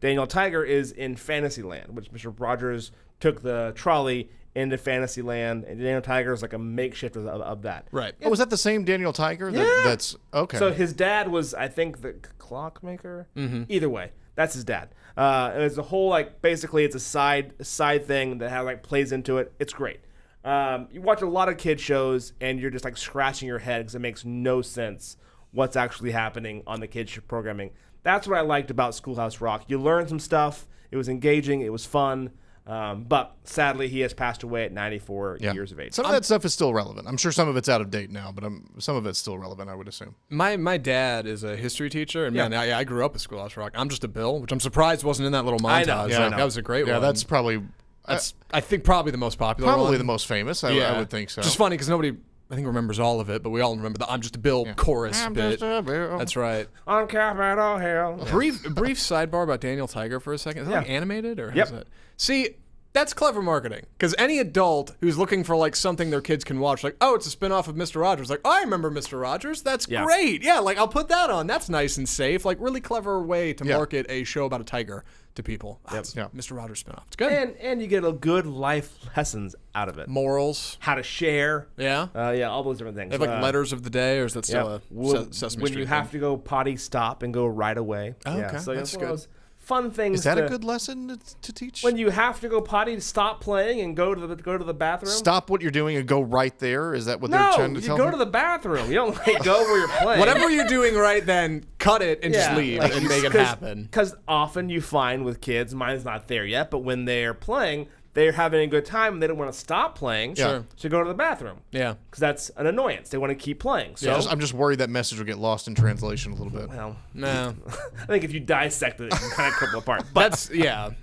Daniel Tiger is in Fantasyland, which Mr. Rogers took the trolley into Fantasyland, and Daniel Tiger is like a makeshift of that. Right. Oh, was that the same Daniel Tiger? That's okay. So his dad was, I think, the clockmaker. Either way, that's his dad. And it's a whole like basically it's a side thing that like plays into it. It's great. You watch a lot of kid shows, and you're just like scratching your head because it makes no sense what's actually happening on the kids programming. That's what I liked about Schoolhouse Rock. You learned some stuff. It was engaging. It was fun. But sadly, he has passed away at 94 years of age. Some of that stuff is still relevant. I'm sure some of it's out of date now, but some of it's still relevant, I would assume. My dad is a history teacher, and man, I grew up with Schoolhouse Rock. I'm Just a Bill, which I'm surprised wasn't in that little montage. I know. Yeah, That was a great one. Yeah, that's probably... I think probably the most popular one. Probably the most famous, I would think so. Just funny because nobody... I think remembers all of it, but we all remember the "I'm Just a Bill" chorus bit. Just a Bill. That's right. On Capitol Hill. Brief sidebar about Daniel Tiger for a second. Is that like animated or how's that? See, that's clever marketing because any adult who's looking for like something their kids can watch, like, oh, it's a spinoff of Mr. Rogers. Like, oh, I remember Mr. Rogers. That's great. Yeah, like I'll put that on. That's nice and safe. Like, really clever way to market a show about a tiger to people. Mr. Rogers spinoff. It's good. And you get a good life lessons out of it. Morals. How to share. Yeah. All those different things. They have like letters of the day, or is that still a Sesame when Street you have thing? to go potty, stop and go right away. Oh, okay. So That's it's one of good. those fun things. Is that a good lesson to teach? When you have to go potty, stop playing and go to the bathroom. Stop what you're doing and go right there? Is that what they're trying to tell me? No, you go to the bathroom. You don't like go where you're playing. Whatever you're doing right then, cut it and just leave and make it happen. Because often you find with kids, mine's not there yet, but when they're playing, they're having a good time and they don't want to stop playing. Sure. So go to the bathroom. Yeah. Because that's an annoyance. They want to keep playing. So I'm just worried that message will get lost in translation a little bit. well, No. I think if you dissected it, you can kind of crumble apart. But That's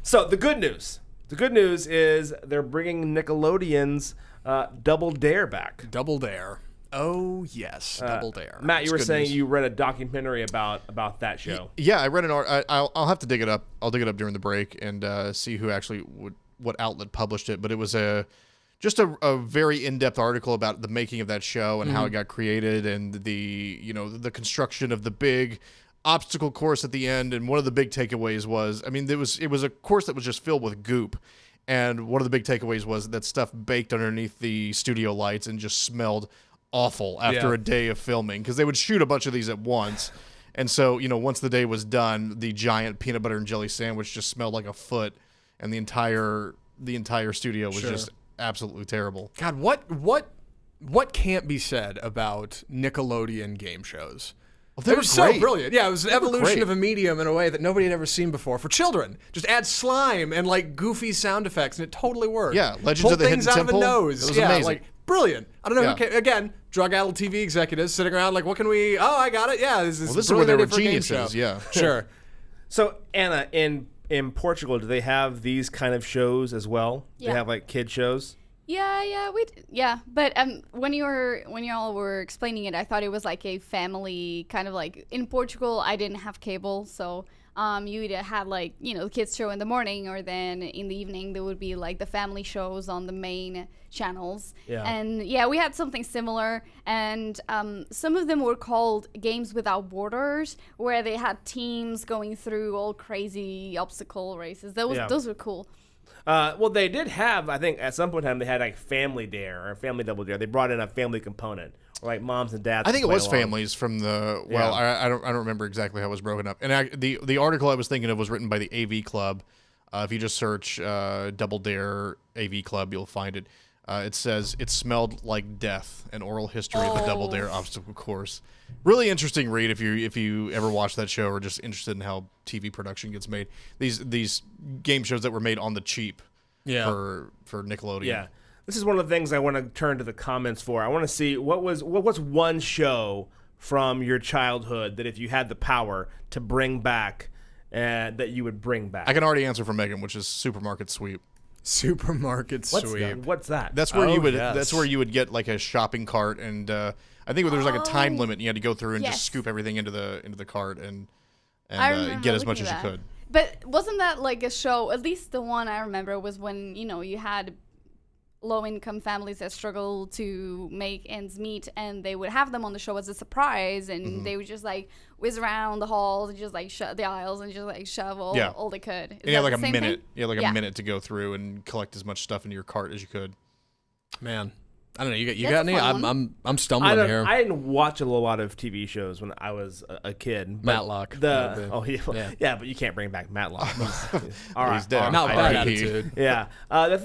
So the good news. The good news is they're bringing Nickelodeon's Double Dare back. Double Dare. Oh yes, Double Dare. Matt, you were good saying news. you read a documentary about that show. Yeah, I read an article. I'll have to dig it up. I'll dig it up during the break and see who actually what outlet published it. But it was just a very in-depth article about the making of that show and how it got created and the construction of the big obstacle course at the end. And one of the big takeaways was, I mean, it was a course that was just filled with goop. And one of the big takeaways was that stuff baked underneath the studio lights and just smelled awful after a day of filming because they would shoot a bunch of these at once. And so, once the day was done, the giant peanut butter and jelly sandwich just smelled like a foot, and the entire studio was just absolutely terrible. God, what can't be said about Nickelodeon game shows? Well, They were so great. brilliant. Yeah, it was an evolution great. of a medium in a way that nobody had ever seen before for children. Just add slime and like goofy sound effects, and it totally worked. Yeah, Legends Pull of the things Hidden out Temple. of a nose. It was yeah, amazing. like brilliant. I don't know Yeah. who came, again, drug-addled TV executives sitting around like, what can we? Oh, I got it. Yeah, this is This is where they were brilliant idea for a game geniuses. show. Yeah. Sure. So Anna, in Portugal, do they have these kind of shows as well? Yeah. They have like kid shows. But when y'all were explaining it, I thought it was like a family kind of like in Portugal. I didn't have cable, so you either had like the kids show in the morning, or then in the evening there would be like the family shows on the main channels. Yeah. And we had something similar, and some of them were called Games Without Borders, where they had teams going through all crazy obstacle races. Those were cool. Well, they did have, I think, at some point in time, they had like Family Dare or Family Double Dare. They brought in a family component, or like moms and dads. I think it play was along. families from the. Well, Yeah. I don't remember exactly how it was broken up. And the article I was thinking of was written by the AV Club. If you just search Double Dare AV Club, you'll find it. It says it smelled like death, an oral history of the Double Dare obstacle course. Really interesting read if you ever watch that show or just interested in how TV production gets made. These game shows that were made on the cheap for Nickelodeon. Yeah. This is one of the things I want to turn to the comments for. I want to see what's one show from your childhood that if you had the power to bring back, that you would bring back. I can already answer for Megan, which is Supermarket Sweep. Supermarket Sweep. What's that? That's where you would. yes. That's where you would get like a shopping cart, and I think there was like a time limit. And you had to go through and Yes. just scoop everything into the cart and I remember get as much looking as at you that. could. But wasn't that like a show? At least the one I remember was when you had low-income families that struggle to make ends meet, and they would have them on the show as a surprise, and they would just like whiz around the halls and just like shut the aisles and just like shove all they could. Is And you had that like a the same minute. thing? You had like Yeah. a minute to go through and collect as much stuff into your cart as you could. Man, I don't know. You That's got any? a fun one. I'm stumbling here. I didn't watch a lot of TV shows when I was a kid. but Matlock. Yeah, but you can't bring back Matlock. All right, He's dead. Not bad R.I.P. attitude. Yeah. The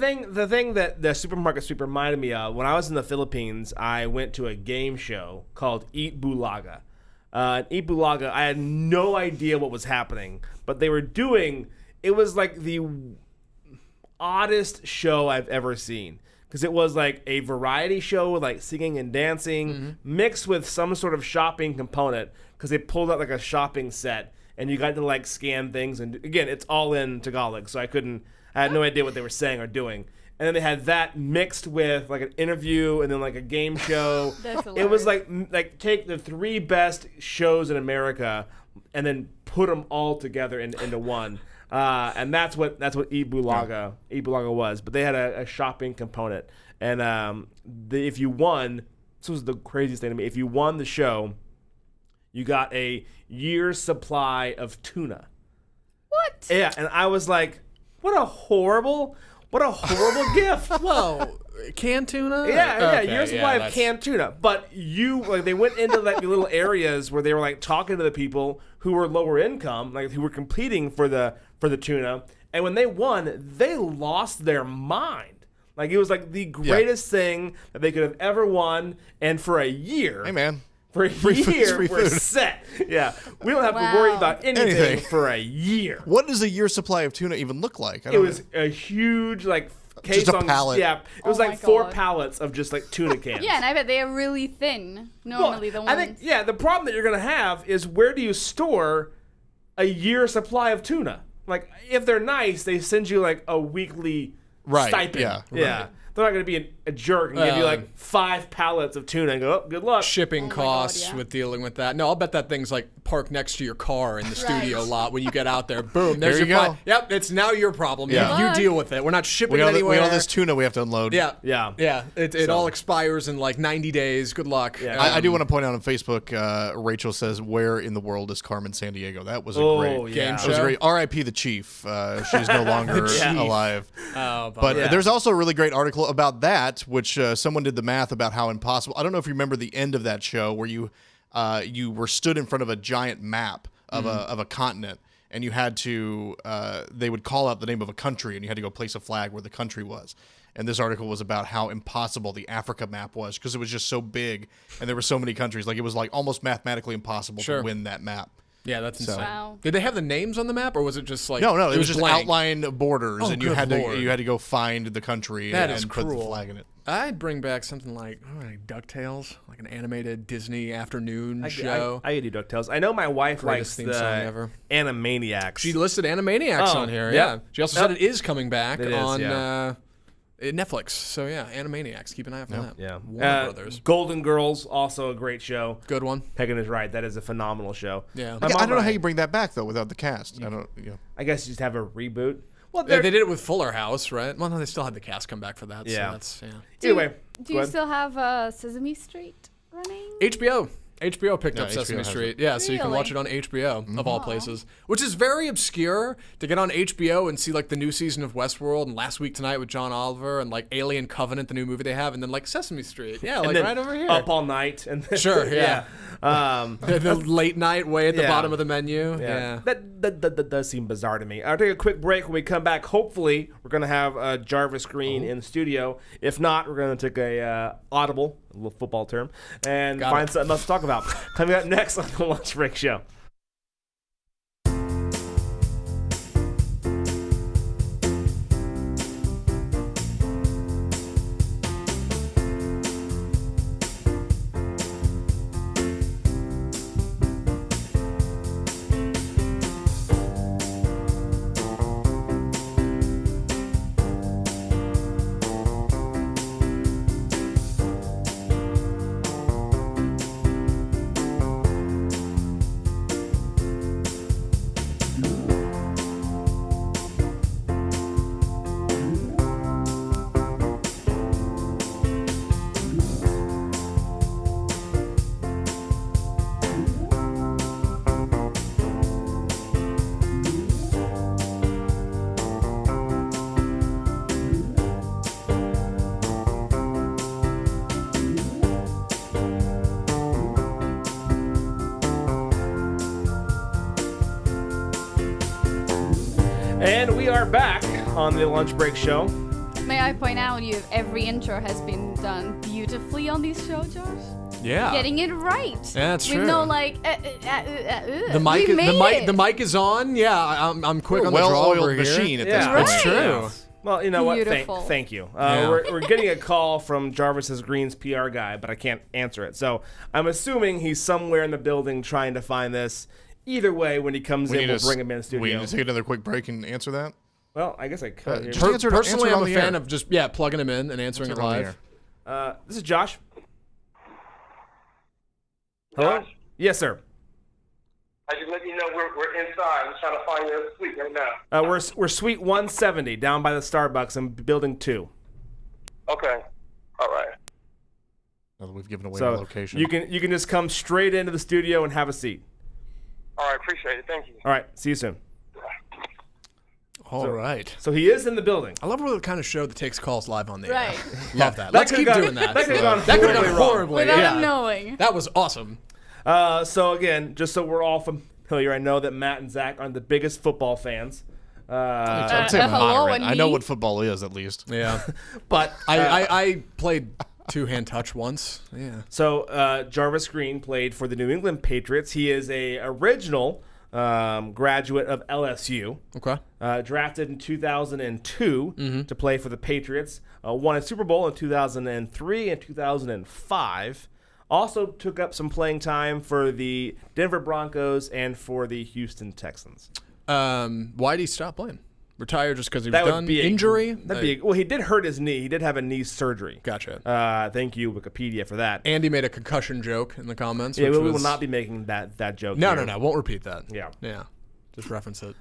thing that the Supermarket Sweep reminded me of, when I was in the Philippines, I went to a game show called Eat Bulaga. Eat Bulaga, I had no idea what was happening, but they were doing, it was like the oddest show I've ever seen. Because it was like a variety show with like singing and dancing mixed with some sort of shopping component, because they pulled out like a shopping set and you got to like scan things. And again, it's all in Tagalog, so I had no idea what they were saying or doing. And then they had that mixed with like an interview and then like a game show. That's It was hilarious. like take the 3 best shows in America and then put them all together into one. And that's what Eat Bulaga was. But they had a shopping component. And if you won, this was the craziest thing to me. If you won the show, you got a year's supply of tuna. What? Yeah, and I was like, what a horrible gift. Whoa, canned tuna? Yeah, Okay, year's supply of that's- canned tuna. But they went into like the little areas where they were like talking to the people who were lower income, like who were competing for the tuna. And when they won, they lost their mind. Like it was like the greatest thing that they could have ever won. And for a year, Hey man, for a Free food, year, free we're food. set. Yeah, we don't have to worry Wow. about anything, Anything. for a year. what does a year's supply of tuna even look like? I It don't was know. a huge like case a on pallet. Yeah, it was Oh my like 4 God. pallets of just like tuna cans. Yeah, and I bet they are really thin. Well, Normally, the ones. I think the problem that you're gonna have is where do you store a year supply of tuna? Like if they're nice, they send you like a weekly Right, stipend. yeah, Yeah. right. They're not gonna be a jerk and give you like 5 pallets of tuna and go, oh, good luck. Shipping Oh my God, costs yeah. with dealing with that. No, I'll bet that thing's like parked next to your car in the Right. studio lot when you get out there. Boom, there's There your you flight. go. Yep, it's now your problem. Yeah. You Good deal with it. We're not shipping we it know anywhere. we know this tuna we have to unload. Yeah. Yeah. It all expires in like 90 days. Good luck. Yeah. I do want to point out on Facebook, Rachel says, "Where in the world is Carmen Sandiego?" That was a Oh, great yeah. That was show. great. R.I.P. the Chief. She's no longer Chief. alive. Oh, But Yeah. there's also a really great article about that, which someone did the math about how impossible. I don't know if you remember the end of that show where you were stood in front of a giant map of a continent, and you had to. They would call out the name of a country, and you had to go place a flag where the country was. And this article was about how impossible the Africa map was because it was just so big, and there were so many countries. Like it was like almost mathematically impossible Sure. to win that map. Yeah, that's insane. Wow. Did they have the names on the map, or was it just like No, it was just blank? outline borders, Oh, and you good had Lord. to go find the country That and is put the cruel. flag in it. I'd bring back something like DuckTales, like an animated Disney afternoon show. I could do DuckTales. I know my wife Greatest likes theme song the ever. Animaniacs. She listed Animaniacs Oh, on here. yep. Yeah. She also Yep. said it is coming back It is, on yeah. Netflix. So yeah, Animaniacs. Keep an eye out for that. Yeah. Warner Brothers. Golden Girls, also a great show. Good one. Pegan is right. That is a phenomenal show. Yeah. My I mom don't know and how you bring that back though without the cast. I don't. I guess you just have a reboot. Well, They did it with Fuller House, right? Well, no, they still had the cast come back for that. Yeah. So that's, Anyway, Do you still have Sesame Street running? HBO. HBO picked up HBO Sesame has Street. Yeah, so you can watch it Really? on HBO, of all places. Which is very obscure to get on HBO and see, like, the new season of Westworld and Last Week Tonight with John Oliver and, like, Alien Covenant, the new movie they have, and then, like, Sesame Street. Yeah, like, And then right over here. Up All Night. And then, Sure, yeah. yeah. the late night way at the Yeah. bottom of the menu. Yeah. That does seem bizarre to me. I'll take a quick break. When we come back, hopefully, we're going to have Jarvis Green in the studio. If not, we're going to take a audible, a little football term, and find something else to talk about. Coming up next on the Lunch Break Show. And we are back on the Lunch Break Show. May I point out, every intro has been done beautifully on this show, Josh. Yeah. Getting it right. Yeah, that's With true. no like. The mic, we made the mic is on. Yeah, I'm quick We're on a the draw over well-oiled here. machine at this Yeah. point. That's true. Well, you know Beautiful. what? Thank you. Yeah. We're getting a call from Jarvis's Green's PR guy, but I can't answer it. So I'm assuming he's somewhere in the building trying to find this. Either way, when he comes in, we'll bring him in the We studio. need to take another quick break and answer that. Well, I guess I could. here. just answer it- Personally, answer it I'm on a the fan air. of just plugging him in and answering it Answer it on the live. air. This is Josh. Hello? Josh? Yes, sir. I just let you know we're inside. I'm trying to find your suite right now. We're suite 170 down by the Starbucks in building 2. Okay. All right. Now that we've given away our So location. you can just come straight into the studio and have a seat. All right. Appreciate it. Thank you. All right. See you soon. All right. So he is in the building. I love the kind of show that takes calls live on the air. Right. Love that. That Let's could've keep gone- doing that. that could've gone That could've horribly gone wrong. horribly. Without yeah. him knowing. That was awesome. So again, just so we're all familiar, I know that Matt and Zach are the biggest football fans. I'd say hello moderate. and I know me. what football is, at least. Yeah. But I played two-hand touch once. Yeah. So Jarvis Green played for the New England Patriots. He is a original graduate of LSU. Okay. Drafted in 2002 to play for the Patriots. Won a Super Bowl in 2003 and 2005. Also took up some playing time for the Denver Broncos and for the Houston Texans. Why did he stop playing? Retire just because he was That would done? be Injury? well, he did hurt his knee. He did have a knee surgery. Gotcha. Thank you, Wikipedia, for that. Andy made a concussion joke in the comments. Yeah, which we will was- not be making that joke. No, here. no, no. Won't repeat that. Yeah. Yeah. Just reference it.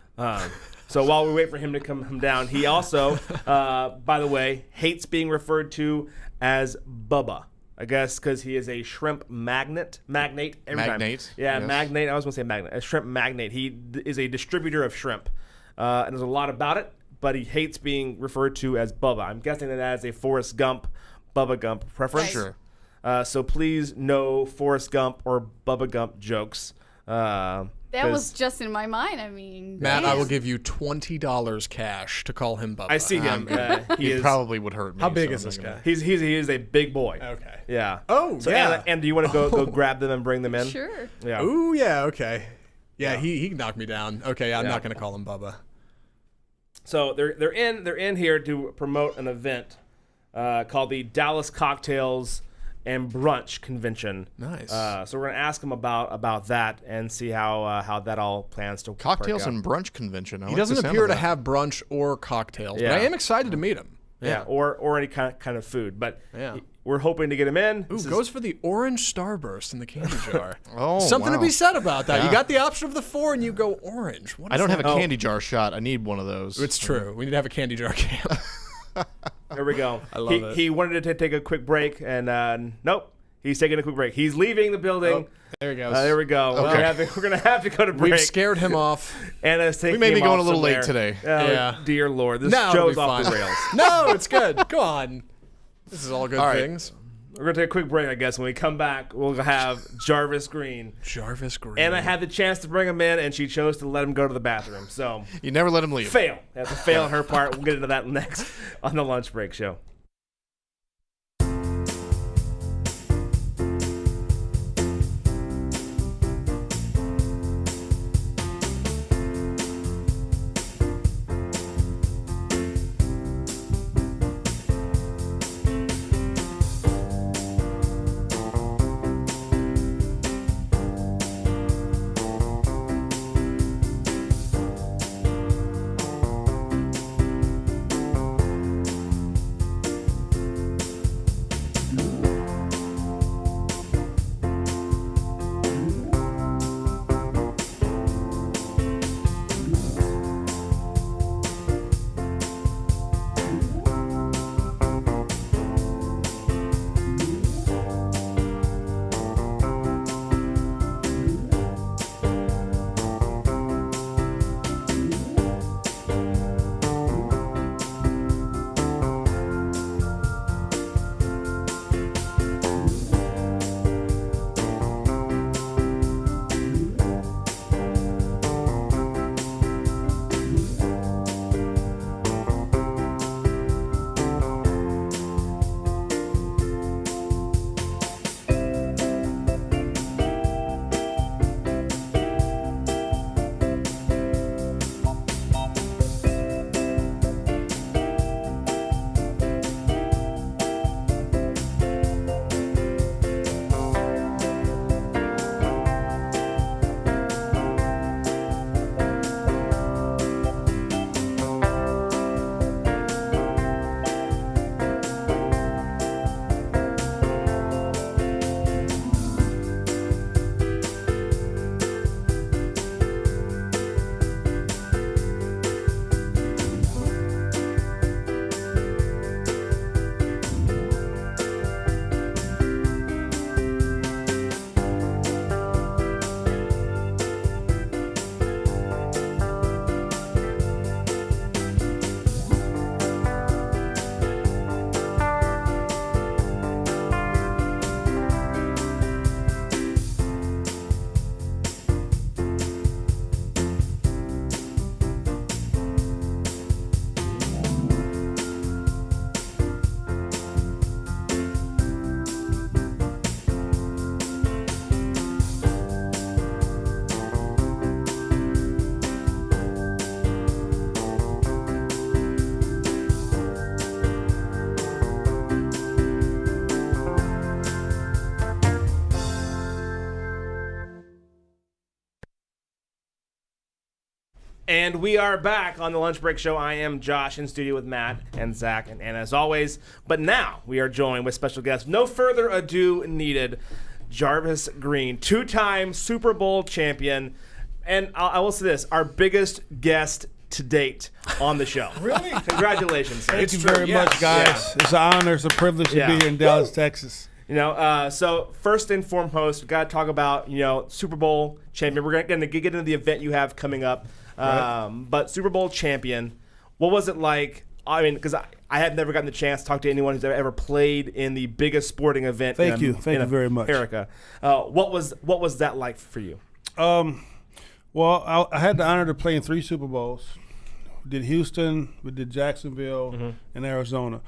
So while we wait for him to come down, he also, by the way, hates being referred to as Bubba. I guess because he is a shrimp magnate. Every time. Magnate, Yeah, yes. magnate. I was going to say magnate. A shrimp magnate. He is a distributor of shrimp. And there's a lot about it, but he hates being referred to as Bubba. I'm guessing that as a Forrest Gump, Bubba Gump preference. Sure. So please no Forrest Gump or Bubba Gump jokes. That was just in my mind. I mean, Matt, I yes. will give you $20 cash to call him Bubba. I see him. He probably would hurt me. How big so is I'm this not guy? gonna- He is a big boy. Okay. Yeah. Oh, so yeah. And do you want to go grab them and bring them in? Sure. Yeah. Ooh, yeah, okay. Yeah, he knocked me down. Okay, I'm Yeah. not going to call him Bubba. So they're in here to promote an event called the Dallas Cocktails and Brunch Convention. Nice. So we're gonna ask him about that and see how that all plans to Cocktails work out. and brunch convention. He doesn't appear to have brunch or cocktails, Yeah. but I am excited to meet him. Yeah, or any kind of food. But Yeah. we're hoping to get him in. Ooh, goes for the orange starburst in the candy jar. Oh, Something to wow. be said about that. Yeah. You got the option of the 4 and you go orange. What I is don't have a that? candy jar shot. I need one of those. It's true. We need to have a candy jar camp. There we go. I love it. He wanted to take a quick break, and nope, he's taking a quick break. He's leaving the building. There he goes. There we go. Okay. We're going to have to go to break. We've scared him off. Anna's taking We may be him going off a little late somewhere. today. Yeah. Dear Lord. This No, it'll show's be off the fine. rails. No, it's good. Go on. This is all good All right. things. We're going to take a quick break, I guess. When we come back, we'll have Jarvis Green. Jarvis Green. And I had the chance to bring him in, and she chose to let him go to the bathroom. So, You never let him leave. fail. That's a fail on her part. We'll get into that next on the Lunch Break Show. And we are back on the Lunch Break Show. I am Josh in studio with Matt and Zach and Anna as always. But now we are joined with special guest. No further ado needed. Jarvis Green, two-time Super Bowl champion. And I will say this, our biggest guest to date on the show. Really? Congratulations. Thank you very much, guys. Yeah. It's an honor. It's a privilege to be here in Dallas, Texas. You know, so first and foremost, we got to talk about, Super Bowl champion. We're going to get into the event you have coming up. Right. But Super Bowl champion, what was it like? I mean, because I have never gotten the chance to talk to anyone who's ever played in the biggest sporting event. Thank you very much, America. What was that like for you? Well, I had the honor to play in 3 Super Bowls. We did Houston, we did Jacksonville, and Arizona.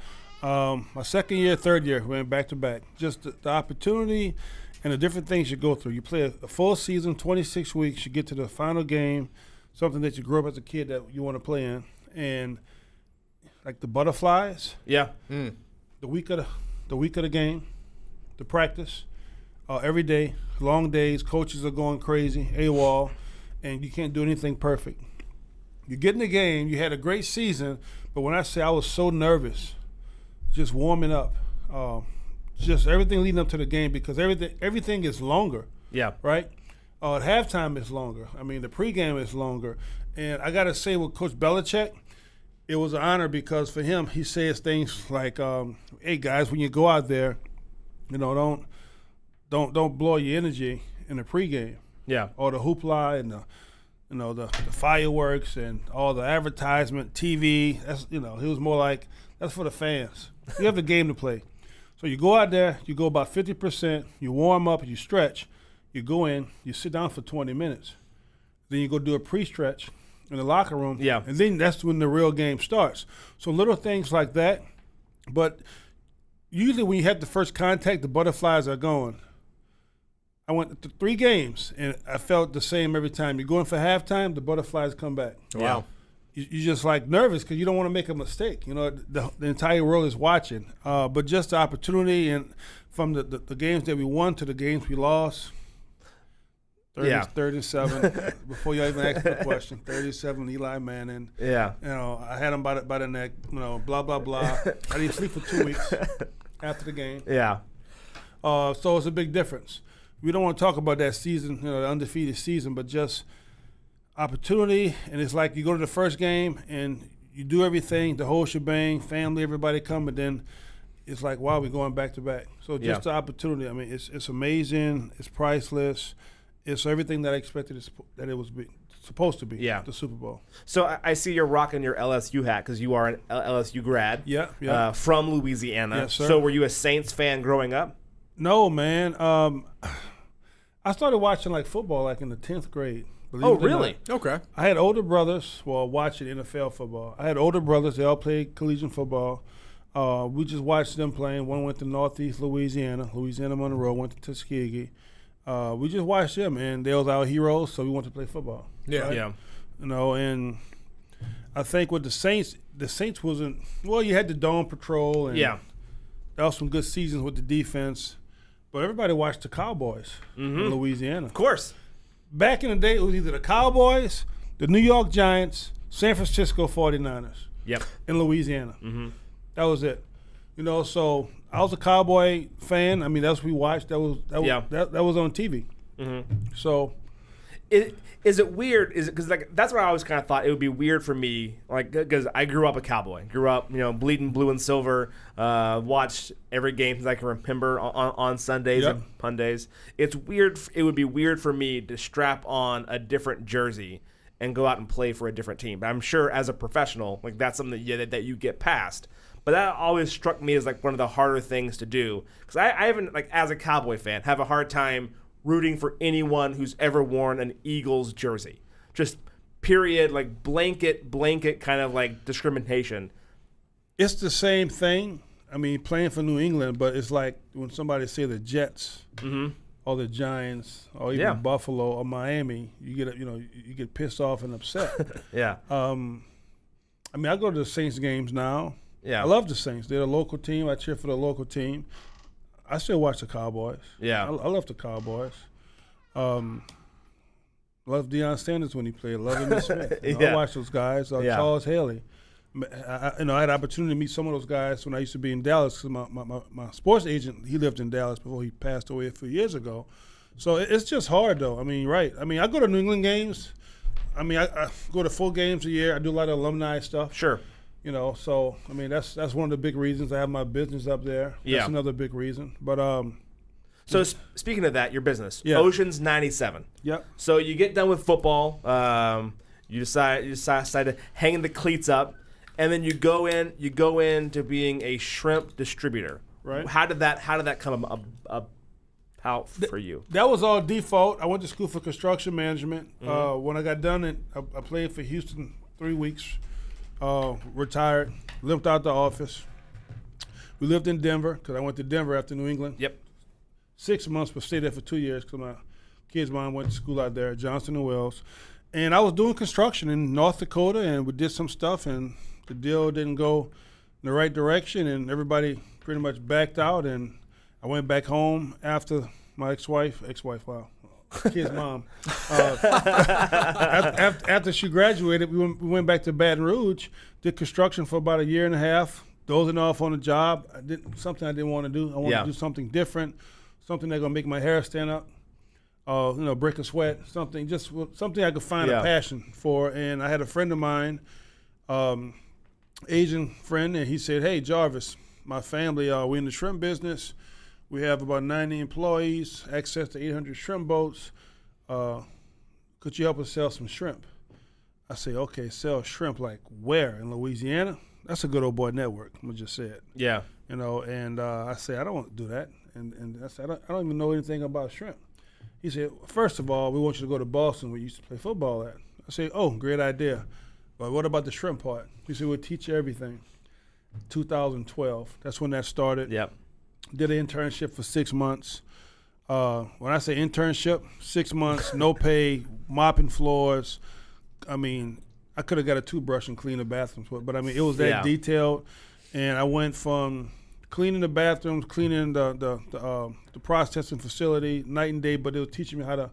My second year, third year, we went back to back. Just the opportunity and the different things you go through. You play a full season, 26 weeks. You get to the final game, something that you grew up as a kid that you want to play in, and like the butterflies. Yeah. The week of the game, the practice, every day, long days. Coaches are going crazy, AWOL, and you can't do anything perfect. You get in the game. You had a great season, but when I say I was so nervous, just warming up, just everything leading up to the game, because everything is longer. Yeah. Right. At halftime is longer. I mean, the pregame is longer. And I got to say, with Coach Belichick, it was an honor because for him, he says things like, "Hey guys, when you go out there, don't blow your energy in the pregame. Yeah. All the hoopla and the fireworks and all the advertisement, TV. That's it was more like that's for the fans. You have the game to play. So you go out there, you go about 50%, you warm up, you stretch, you go in, you sit down for 20 minutes. Then you go do a pre-stretch in the locker room. Yeah. And then that's when the real game starts. So little things like that. But usually when you have the first contact, the butterflies are going. I went to 3 games, and I felt the same every time. You go in for halftime, the butterflies come back. Wow. You're just like nervous because you don't want to make a mistake. The entire world is watching. But just the opportunity, and from the games that we won to the games we lost, 37. Before you even ask the question, 37. Eli Manning. Yeah. I had him by the neck. Blah blah blah. I didn't sleep for 2 weeks after the game. Yeah. So it's a big difference. We don't want to talk about that season, the undefeated season, but just opportunity. And it's like you go to the first game and you do everything, the whole shebang, family, everybody come, but then it's like, wow, we're going back to back. So just the opportunity. I mean, it's amazing. It's priceless. It's everything that I expected that it was supposed to be. Yeah. The Super Bowl. So I see you're rocking your LSU hat because you are an LSU grad. Yeah. From Louisiana. Yes, sir. So were you a Saints fan growing up? No, man. I started watching football in the 10th grade. Oh, really? Okay. I had older brothers watching NFL football. I had older brothers. They all played collegiate football. We just watched them playing. One went to Northeast Louisiana Monroe, went to Tuskegee. We just watched them, and they was our heroes, so we wanted to play football. Yeah. Right? Yeah. And I think with the Saints wasn't – well, you had the Dawn Patrol, and there was some good seasons with the defense. But everybody watched the Cowboys in Louisiana. Of course. Back in the day, it was either the Cowboys, the New York Giants, San Francisco 49ers. Yep. In Louisiana. That was it. So I was a Cowboy fan. I mean, that's what we watched. That was on TV. So Is it weird? Is it because that's what I always kind of thought it would be weird for me, because I grew up a Cowboy, grew up bleeding blue and silver, watched every game that I can remember on Sundays and Mondays. It's weird. It would be weird for me to strap on a different jersey and go out and play for a different team. But I'm sure as a professional, that's something that you get past. But that always struck me as one of the harder things to do, because I haven't as a Cowboy fan have a hard time rooting for anyone who's ever worn an Eagles jersey. Just period, blanket kind of discrimination. It's the same thing. I mean, playing for New England, but it's like when somebody say the Jets or the Giants or even Buffalo or Miami, you get pissed off and upset. Yeah. I mean, I go to the Saints games now. Yeah. I love the Saints. They're a local team. I cheer for the local team. I still watch the Cowboys. Yeah. I love the Cowboys. Love Deion Sanders when he played. Love Emmitt Smith. I watch those guys. Charles Haley. I had the opportunity to meet some of those guys when I used to be in Dallas, because my sports agent, he lived in Dallas before he passed away a few years ago. So it's just hard, though. I mean, right. I mean, I go to New England games. I mean, I go to 4 games a year. I do a lot of alumni stuff. Sure. So I mean that's one of the big reasons I have my business up there. That's another big reason. But so speaking of that, your business, Yeah. Oceans 97. Yep. So you get done with football, you decide to hang the cleats up, and then you go into being a shrimp distributor. Right. How did that come about for you? That was all default. I went to school for construction management. When I got done, I played for Houston 3 weeks. Retired, lived out the office. We lived in Denver because I went to Denver after New England. Yep. 6 months, but stayed there for 2 years because my kids' mom went to school out there at Johnson & Wales. And I was doing construction in North Dakota, and we did some stuff, and the deal didn't go in the right direction, and everybody pretty much backed out, and I went back home after my ex-wife, wow. Kid's mom. After she graduated, we went back to Baton Rouge, did construction for about 1.5 years, dozing off on the job. Something I didn't want to do. I wanted to do something different, something that's going to make my hair stand up, break a sweat, something I could find a passion for. And I had a friend of mine, Asian friend, and he said, "Hey, Jarvis, my family, we're in the shrimp business. We have about 90 employees, access to 800 shrimp boats. Could you help us sell some shrimp? I say, okay, sell shrimp like where? In Louisiana? That's a good old boy network, I just said. Yeah. You know, and I say, I don't want to do that. And I said, I don't even know anything about shrimp. He said, first of all, we want you to go to Boston where you used to play football at. I said, oh, great idea. But what about the shrimp part? He said, we'll teach you everything. 2012, that's when that started. Yep. Did an internship for 6 months. When I say internship, 6 months, no pay, mopping floors. I mean, I could have got a toothbrush and cleaned the bathrooms, but I mean, it was that detailed. And I went from cleaning the bathrooms, cleaning the processing facility night and day, but it was teaching me how to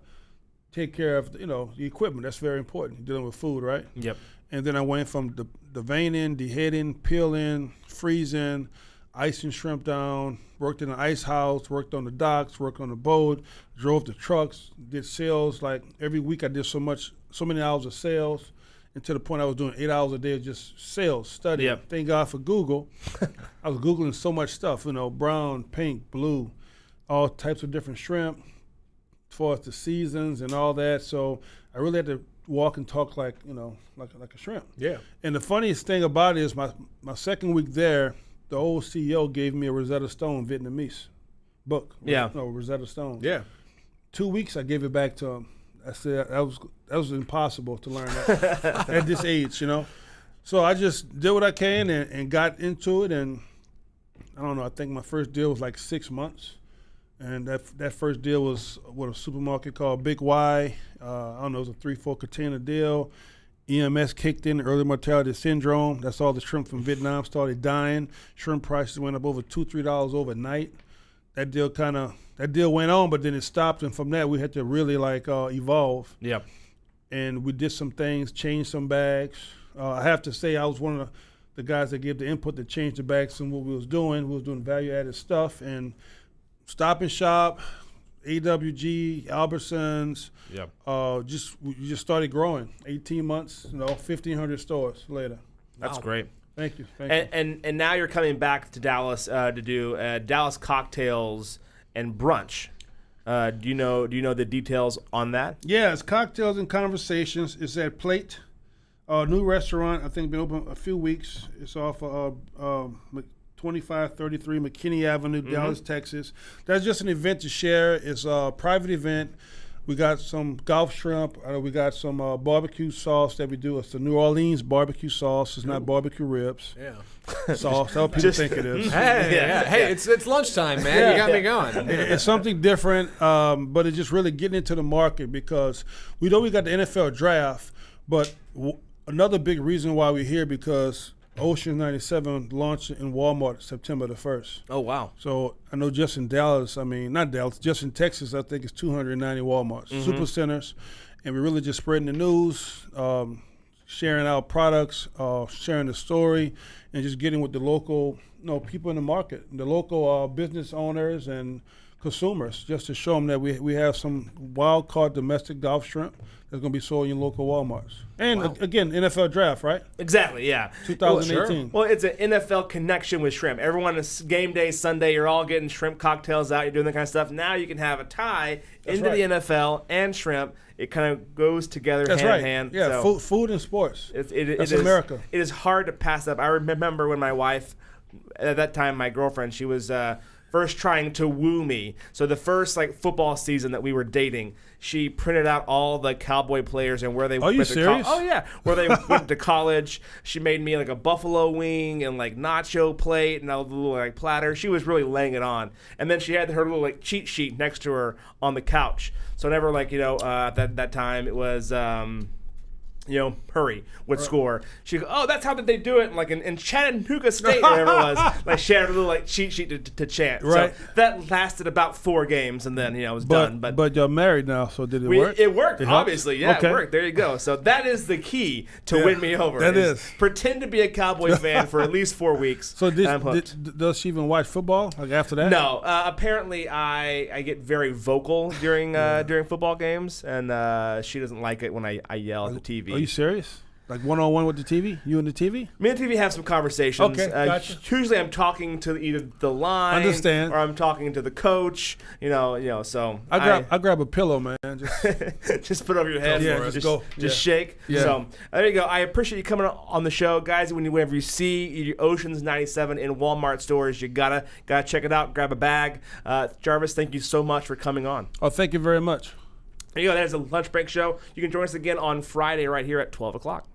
take care of, the equipment. That's very important, dealing with food, right? Yep. And then I went from the veining, deheading, peeling, freezing, icing shrimp down, worked in an ice house, worked on the docks, worked on the boat, drove the trucks, did sales. Like every week I did so many hours of sales, and to the point I was doing 8 hours a day of just sales, studying. Yep. Thank God for Google. I was Googling so much stuff, brown, pink, blue, all types of different shrimp, as far as the seasons and all that. So I really had to walk and talk like a shrimp. Yeah. And the funniest thing about it is my second week there, the old CEO gave me a Rosetta Stone Vietnamese book. Yeah. No, Rosetta Stone. Yeah. 2 weeks I gave it back to him. I said that was impossible to learn that at this age, So I just did what I can and got into it. And I don't know, I think my first deal was like 6 months. And that first deal was with a supermarket called Big Y. I don't know, it was a 3-4 container deal. EMS kicked in, early mortality syndrome. That's all the shrimp from Vietnam started dying. Shrimp prices went up over $2-3 overnight. That deal went on, but then it stopped, and from that we had to really evolve. Yep. And we did some things, changed some bags. I have to say I was one of the guys that gave the input to change the bags and what we was doing. We was doing value-added stuff, and Stop and Shop, AWG, Albertsons. Yep. We just started growing. 18 months, 1,500 stores later. That's great. Thank you. And now you're coming back to Dallas to do Dallas cocktails and brunch. Do you know the details on that? Yeah, it's Cocktails and Conversations. It's at Plate, new restaurant. I think been open a few weeks. It's off of 2533 McKinney Avenue, Dallas, Texas. That's just an event to share. It's a private event. We got some golf shrimp. We got some barbecue sauce that we do. It's the New Orleans barbecue sauce. It's not barbecue ribs. Yeah. Sauce. That's what people think it is. Hey, it's lunchtime, man. You got me going. It's something different, but it's just really getting into the market because we know we got the NFL draft, but another big reason why we're here because Ocean 97 launched in Walmart September the 1st. Oh, wow. So I know just in Dallas, not Dallas, just in Texas, I think it's 290 Walmarts, super centers. And we're really just spreading the news, sharing our products, sharing the story, and just getting with the local people in the market, the local business owners and consumers, just to show them that we have some wild-caught domestic golf shrimp that's going to be sold in local Walmarts. And again, NFL draft, right? Exactly, yeah. 2018. Well, it's an NFL connection with shrimp. Everyone is game day Sunday. You're all getting shrimp cocktails out. You're doing that kind of stuff. Now you can have a tie into the NFL and shrimp. It kind of goes together hand in hand. Yeah, so food and sports. That's America. It is hard to pass up. I remember when my wife, at that time, my girlfriend, she was first trying to woo me. So the first football season that we were dating, she printed out all the Cowboy players and where they went to serious? Oh yeah, where they went to college. She made me a buffalo wing and nacho plate and a little platter. She was really laying it on. And then she had her little cheat sheet next to her on the couch. So whenever at that time it was Hurry would score. She goes, oh, that's how did they do it? In Chattanooga State, whatever it was. She had a little cheat sheet to chant. Right. So that lasted about 4 games, and then it was done. But you're married now, so did it work? It worked, it obviously. Yeah, okay. It worked. There you go. So that is the key to win me over. That is. Pretend to be a Cowboy fan for at least 4 weeks. So does she even watch football after that? No. Apparently, I get very vocal during football games, and she doesn't like it when I yell at the TV. Are you serious? Like one-on-one with the TV? You and the TV? Me and TV have some conversations. Okay, gotcha. Usually I'm talking to either the line Understand. or I'm talking to the coach, so I grab a pillow, man. Just just put it over your head. Yeah, for it. just go. Just Yeah. shake. Yeah. So there you go. I appreciate you coming on the show, guys. Whenever you see your Oceans 97 in Walmart stores, you gotta check it out. Grab a bag. Jarvis, thank you so much for coming on. Oh, thank you very much. There you go. There's a lunch break show. You can join us again on Friday right here at 12 o'clock.